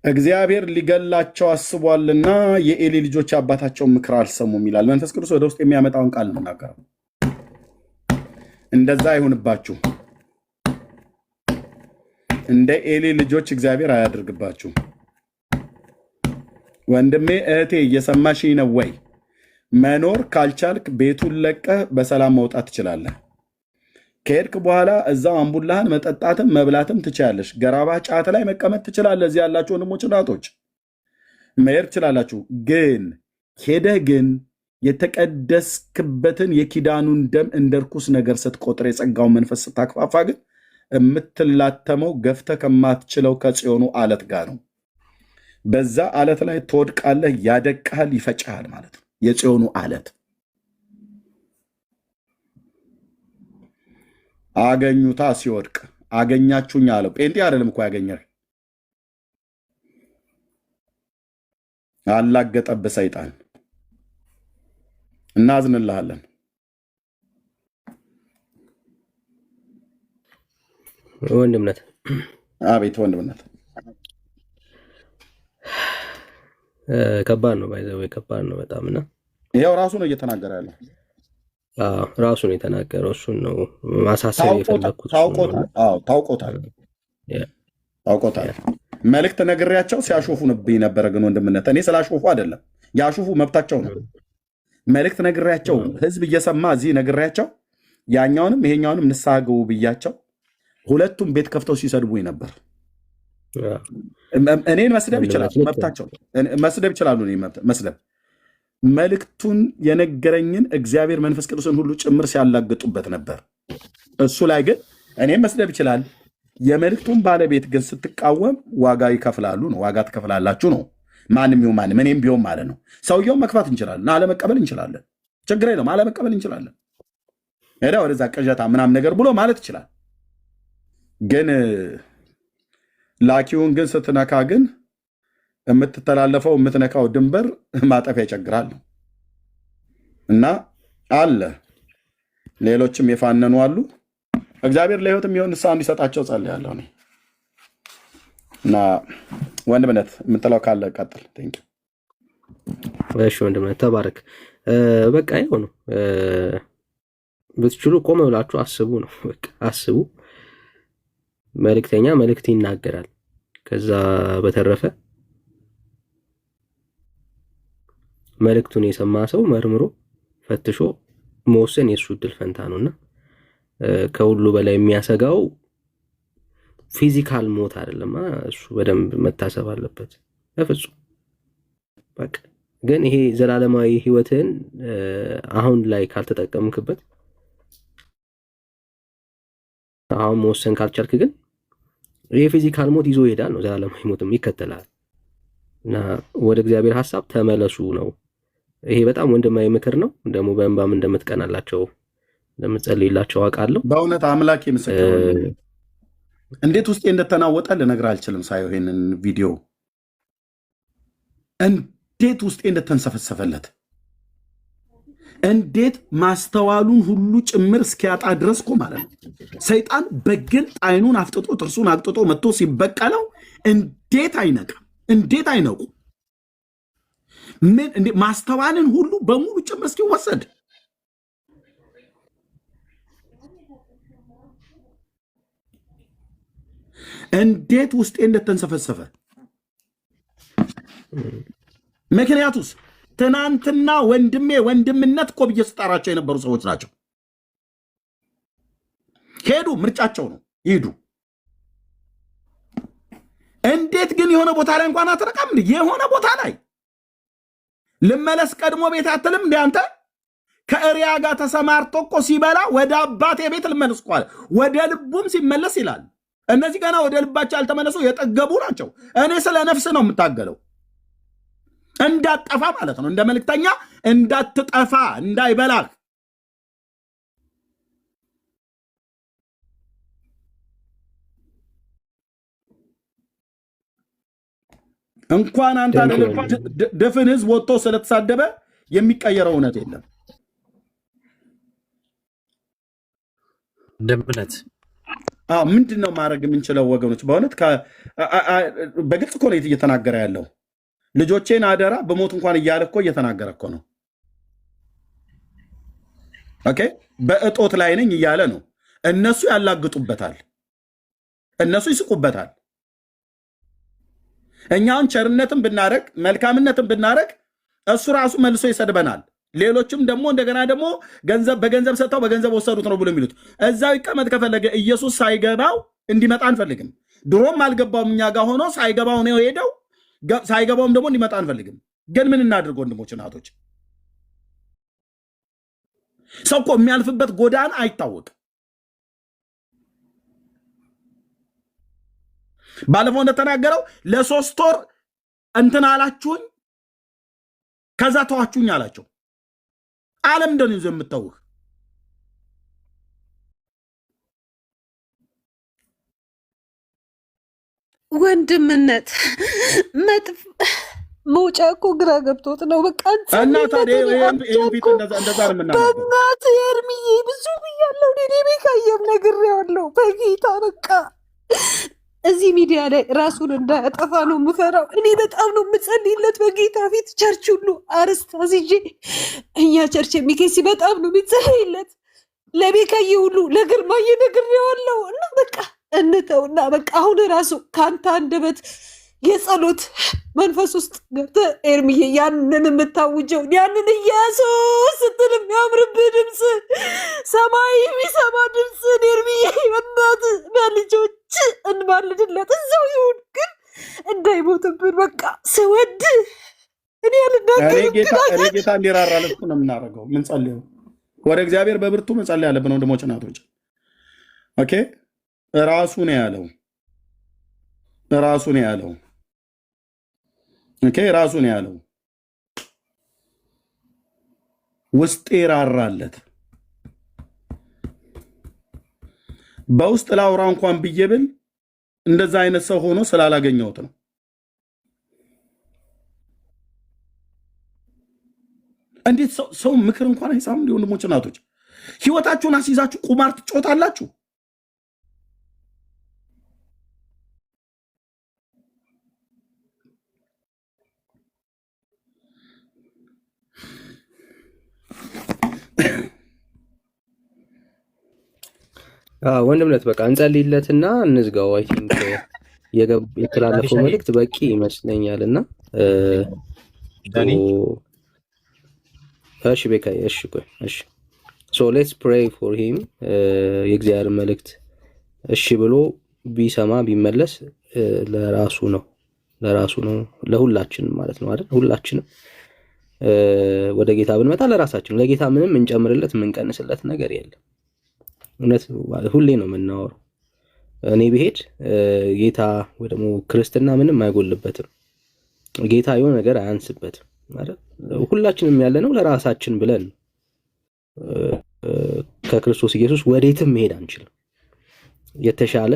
S1: እግዚአብሔር ሊገላቸው አስቧልና የኤሊ ልጆች አባታቸውን ምክር አልሰሙም ይላል መንፈስ ቅዱስ። ወደ ውስጥ የሚያመጣውን ቃል እንናገረው። እንደዛ አይሁንባችሁ። እንደ ኤሊ ልጆች እግዚአብሔር አያደርግባችሁ። ወንድሜ እህቴ እየሰማሽኝ ነው ወይ? መኖር ካልቻልክ ቤቱን ለቀህ በሰላም መውጣት ትችላለህ። ከሄድክ በኋላ እዛው አምቡላህን መጠጣትም መብላትም ትችላለሽ። ገራባ ጫት ላይ መቀመጥ ትችላለህ። እዚህ ያላችሁ ወንድሞች እናቶች፣ መሄድ ትችላላችሁ። ግን ሄደህ ግን የተቀደስክበትን የኪዳኑን ደም እንደ ርኩስ ነገር ስትቆጥር የጸጋውን መንፈስ ስታክፋፋ ግን የምትላተመው ገፍተህ ከማትችለው ከጽዮኑ አለት ጋር ነው። በዛ አለት ላይ ትወድቃለህ፣ ያደቅሃል፣ ይፈጭሃል ማለት ነው። የጽዮኑ አለት አገኙታ ሲወድቅ አገኛችሁኝ አለው። ጴንጤ አይደለም እኮ ያገኘህ፣ አላገጠብህ ሰይጣን። እናዝንልሃለን።
S5: ወንድምነት
S1: አቤት ወንድምነት
S5: ከባድ ነው። ባይዘው ከባድ ነው በጣም እና
S1: ይሄው ራሱ ነው እየተናገረ ያለው።
S5: ራሱ ነው የተናገረው። እሱን ነው ማሳሰብ የፈለኩት።
S1: ታውቆታል። መልእክት ነግሬያቸው ሲያሾፉንብኝ ነበረ። ግን ወንድምነት እኔ ስላሾፉ አይደለም፣ ያሾፉ መብታቸው ነው። መልእክት ነግሬያቸው ህዝብ እየሰማ እዚህ ነግሬያቸው ያኛውንም ይሄኛውንም ንስሐ ግቡ ብያቸው ሁለቱም ቤት ከፍተው ሲሰድቡኝ ነበር። እኔን መስደብ ይችላሉ፣ መብታቸው መስደብ ይችላሉ። መስደብ መልእክቱን የነገረኝን እግዚአብሔር መንፈስ ቅዱስን ሁሉ ጭምር ሲያላግጡበት ነበር። እሱ ላይ ግን እኔም መስደብ ይችላል። የመልእክቱን ባለቤት ግን ስትቃወም ዋጋ ይከፍላሉ ነው። ዋጋ ትከፍላላችሁ ነው። ማንም ይሁን ማንም፣ እኔም ቢሆን ማለት ነው። ሰውየውን መክፋት እንችላለን፣ አለመቀበል እንችላለን። ችግር የለውም፣ አለመቀበል እንችላለን። ሄዳ ወደዛ ቅዠታ ምናምን ነገር ብሎ ማለት ይችላል። ግን ላኪውን ግን ስትነካ ግን የምትተላለፈው የምትነካው ድንበር ማጠፊያ ይቸግራል እና አለ። ሌሎችም የፋነኑ አሉ። እግዚአብሔር ለሕይወት የሚሆን ንስሐ እንዲሰጣቸው ጸልያለሁ እኔ እና ወንድምነት የምትለው ካለ ቀጥል።
S5: እሺ ወንድምነት ተባረክ። በቃ ይኸው ነው። ብትችሉ ቆመ ብላችሁ አስቡ ነው። በቃ አስቡ። መልእክተኛ መልእክት ይናገራል። ከዛ በተረፈ መልእክቱን የሰማ ሰው መርምሮ ፈትሾ መወሰን የእሱ ዕድል ፈንታ ነውና ከሁሉ በላይ የሚያሰጋው ፊዚካል ሞት አይደለም። እሱ በደንብ መታሰብ አለበት በፍጹም። በቃ ግን ይሄ ዘላለማዊ ህይወትን አሁን ላይ ካልተጠቀምክበት፣ አሁን መወሰን ካልቻልክ ግን የፊዚካል ሞት ይዞ ይሄዳል ነው። ዘላለማዊ ሞትም ይከተላል እና ወደ እግዚአብሔር ሐሳብ ተመለሱ ነው። ይሄ በጣም ወንድማዊ ምክር ነው። ደግሞ በእንባም እንደምትቀናላቸው እንደምትጸልይላቸው አውቃለሁ።
S1: በእውነት አምላክ ምስክር እንዴት ውስጤ እንደተናወጠ ልነግር አልችልም። ሳየው ይሄንን ቪዲዮ እንዴት ውስጤ እንደተንሰፈሰፈለት፣ እንዴት ማስተዋሉን ሁሉ ጭምር እስኪያጣ ድረስ እኮ ማለት ነው። ሰይጣን በግልጥ አይኑን አፍጥጦ ጥርሱን አቅጥጦ መጥቶ ሲበቀለው እንዴት አይነቃም? እንዴት አይነቁ? ምን ማስተዋልን ሁሉ በሙሉ ጭምር እስኪወሰድ እንዴት ውስጤ እንደተንሰፈሰፈ። ምክንያቱስ ትናንትና ወንድሜ ወንድምነት እኮ ብዬ ስጣራቸው የነበሩ ሰዎች ናቸው። ሄዱ፣ ምርጫቸው ነው፣ ይሄዱ። እንዴት ግን የሆነ ቦታ ላይ እንኳን አትረቃም? የሆነ ቦታ ላይ ልመለስ ቀድሞ ቤት አትልም? እንደ አንተ ከእሪያ ጋር ተሰማርቶ እኮ ሲበላ ወደ አባቴ ቤት ልመለስ እኮ አለ። ወደ ልቡም ሲመለስ ይላል። እነዚህ ገና ወደ ልባቸው ያልተመለሱ የጠገቡ ናቸው። እኔ ስለ ነፍስ ነው የምታገለው፣ እንዳትጠፋ ማለት ነው። እንደ መልእክተኛ እንዳትጠፋ፣ እንዳይበላህ። እንኳን አንተ ድፍን ህዝብ ወጥቶ ስለተሳደበ የሚቀየረው እውነት የለም።
S7: ደምነት
S1: ምንድን ነው ማድረግ የምንችለው ወገኖች? በእውነት በግልጽ እኮ ነው እየተናገረ ያለው። ልጆቼን አደራ በሞት እንኳን እያለ እኮ እየተናገረ እኮ ነው። ኦኬ፣ በእጦት ላይ ነኝ እያለ ነው። እነሱ ያላግጡበታል፣ እነሱ ይስቁበታል። እኛውን ቸርነትን ብናረግ መልካምነትን ብናረግ እሱ ራሱ መልሶ ይሰድበናል። ሌሎችም ደግሞ እንደገና ደግሞ በገንዘብ ሰጥተው በገንዘብ ወሰዱት ነው ብሎ የሚሉት እዛው ይቀመጥ ከፈለገ ኢየሱስ ሳይገባው እንዲመጣ አንፈልግም። ድሮም አልገባውም፣ እኛ ጋር ሆኖ ሳይገባው ነው ሄደው ሳይገባውም ደግሞ እንዲመጣ አንፈልግም። ግን ምን እናድርግ ወንድሞች እናቶች? ሰው እኮ የሚያልፍበት ጎዳና አይታወቅም። ባለፈው እንደተናገረው ለ3 ወር እንትን አላችሁኝ ከዛ ተዋችሁኝ አላቸው። ዓለም እንደን ይዞ የምታውህ
S7: ወንድምነት መውጫ እኮ ግራ ገብቶት ነው። በቃ
S1: እና ታዲያ ፊት እንደዛ ነው የምናነበው።
S7: በእናትህ ኤርሚዬ ብዙ ብያለሁ። እኔ ቤካየም ነግሬዋለሁ። በጌታ በቃ እዚህ ሚዲያ ላይ ራሱን እንዳያጠፋ ነው የምፈራው። እኔ በጣም ነው የምጸልይለት በጌታ ፊት። ቸርች ሁሉ አርስት አስይዤ እኛ ቸርች የሚኬሲ በጣም ነው የሚጸልይለት። ለቤካዬ ሁሉ ለግርማዬ ነግሬዋለሁ። እና በቃ እንተውና በቃ አሁን ራሱ ከአንተ አንደበት የጸሎት መንፈስ ውስጥ ገብተህ ኤርሚዬ ያንን የምታውጀውን ያንን ኢየሱስ ስትል የሚያምርብህ ድምፅ ሰማይ የሚሰማ ድምፅ ኤርሚዬ በእናትህ በልጆች እንባልድለት እዛው ይሁን ግን እንዳይሞትብን በቃ ስወድ እኔ
S1: ጌታ እንዲራራለት ነው የምናደርገው። ምን ጸልየው ወደ እግዚአብሔር በብርቱ መጸለይ ያለብን ወንድሞች እናቶች። ኦኬ ራሱ ነው ያለው ኦኬ ራሱ ነው ያለው። ውስጤ ራራለት። በውስጥ ላውራ እንኳን ብዬ ብል እንደዛ አይነት ሰው ሆኖ ስላላገኘሁት ነው። እንዴት ሰው ምክር እንኳን አይሰማም? ወንድሞች እናቶች ህይወታችሁን አስይዛችሁ ቁማር ትጮታላችሁ።
S5: ወንድምነት በቃ እንጸልይለትና እንዝጋው። አይ ቲንክ የተላለፈው መልእክት በቂ ይመስለኛልና እሺ ቤካዬ እሺ ቆይ እሺ ሶ ሌትስ ፕሬይ ፎር ሂም። የእግዚአብሔር መልእክት እሺ ብሎ ቢሰማ ቢመለስ ለራሱ ነው ለሁላችንም ማለት ነው አይደል? ሁላችንም ወደ ጌታ ብንመጣ ለራሳችን ለጌታ ምንም እንጨምርለት የምንቀንስለት ነገር የለም። እውነት ሁሌ ነው የምናወራው። እኔ ብሄድ ጌታ ወይ ደግሞ ክርስትና ምንም አይጎልበትም። ጌታ የሆነ ነገር አያንስበትም ማለት ሁላችንም ያለነው ለራሳችን ብለን ከክርስቶስ ኢየሱስ ወዴትም መሄድ አንችልም። የተሻለ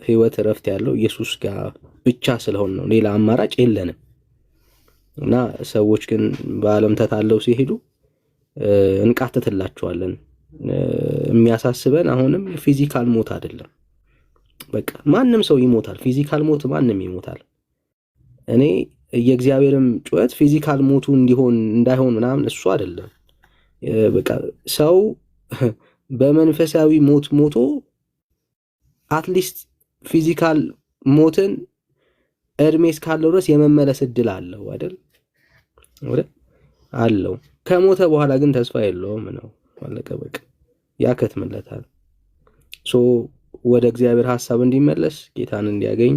S5: ህይወት እረፍት ያለው ኢየሱስ ጋር ብቻ ስለሆነ ነው፣ ሌላ አማራጭ የለንም። እና ሰዎች ግን በዓለም ተታለው ሲሄዱ እንቃተትላቸዋለን። የሚያሳስበን አሁንም ፊዚካል ሞት አይደለም። በቃ ማንም ሰው ይሞታል፣ ፊዚካል ሞት ማንም ይሞታል። እኔ የእግዚአብሔርም ጩኸት ፊዚካል ሞቱ እንዳይሆን ምናምን እሱ አይደለም። በቃ ሰው በመንፈሳዊ ሞት ሞቶ አትሊስት ፊዚካል ሞትን እድሜ እስካለው ድረስ የመመለስ እድል አለው አይደል? አለው። ከሞተ በኋላ ግን ተስፋ የለውም ነው። አለቀ በቃ ያከትምለታል። ሶ ወደ እግዚአብሔር ሐሳብ እንዲመለስ ጌታን እንዲያገኝ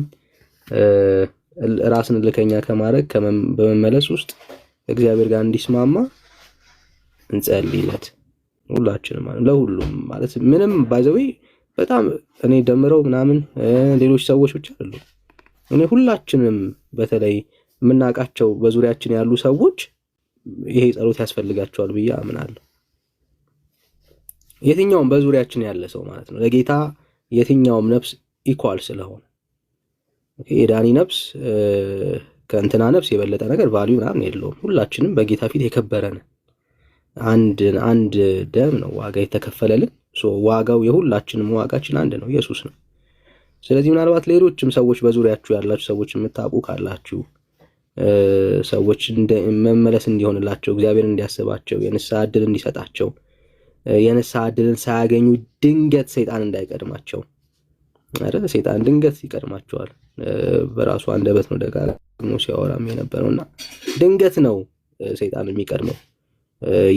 S5: ራስን ልከኛ ከማድረግ በመመለስ ውስጥ እግዚአብሔር ጋር እንዲስማማ እንጸልይለት። ሁላችንም ማለት ለሁሉም ማለት ምንም ባይዘው በጣም እኔ ደምረው ምናምን ሌሎች ሰዎች ብቻ አይደሉም። እኔ ሁላችንም በተለይ የምናውቃቸው በዙሪያችን ያሉ ሰዎች ይሄ ጸሎት ያስፈልጋቸዋል ብዬ አምናለሁ። የትኛውም በዙሪያችን ያለ ሰው ማለት ነው ለጌታ የትኛውም ነፍስ ኢኳል ስለሆነ የዳኒ ነፍስ ከእንትና ነፍስ የበለጠ ነገር ቫልዩ ምናምን የለውም። ሁላችንም በጌታ ፊት የከበረን አንድ ደም ነው ዋጋ የተከፈለልን። ዋጋው የሁላችንም ዋጋችን አንድ ነው፣ ኢየሱስ ነው። ስለዚህ ምናልባት ሌሎችም ሰዎች በዙሪያችሁ ያላችሁ ሰዎች የምታውቁ ካላችሁ ሰዎች መመለስ እንዲሆንላቸው እግዚአብሔር እንዲያስባቸው የንስሐ ዕድል እንዲሰጣቸው የንስሐ ዕድልን ሳያገኙ ድንገት ሰይጣን እንዳይቀድማቸው አይደል? ሰይጣን ድንገት ይቀድማቸዋል። በራሱ አንደበት ነው ደጋግሞ ሲያወራም የነበረውና ድንገት ነው ሰይጣን የሚቀድመው።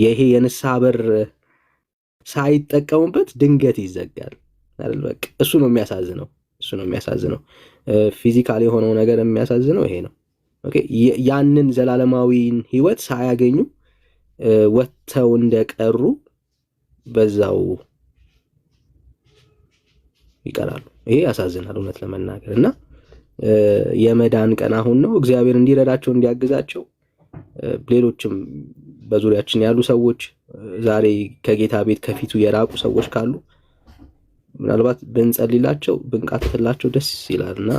S5: ይሄ የንስሐ በር ሳይጠቀሙበት ድንገት ይዘጋል አይደል? በቃ እሱ ነው የሚያሳዝነው። ፊዚካል የሆነው ነገር የሚያሳዝነው ይሄ ነው። ኦኬ ያንን ዘላለማዊን ህይወት ሳያገኙ ወጥተው እንደቀሩ በዛው ይቀራሉ። ይሄ ያሳዝናል እውነት ለመናገር እና የመዳን ቀን አሁን ነው። እግዚአብሔር እንዲረዳቸው እንዲያግዛቸው ሌሎችም በዙሪያችን ያሉ ሰዎች ዛሬ ከጌታ ቤት ከፊቱ የራቁ ሰዎች ካሉ ምናልባት ብንጸልይላቸው ብንቃተትላቸው ደስ ይላልና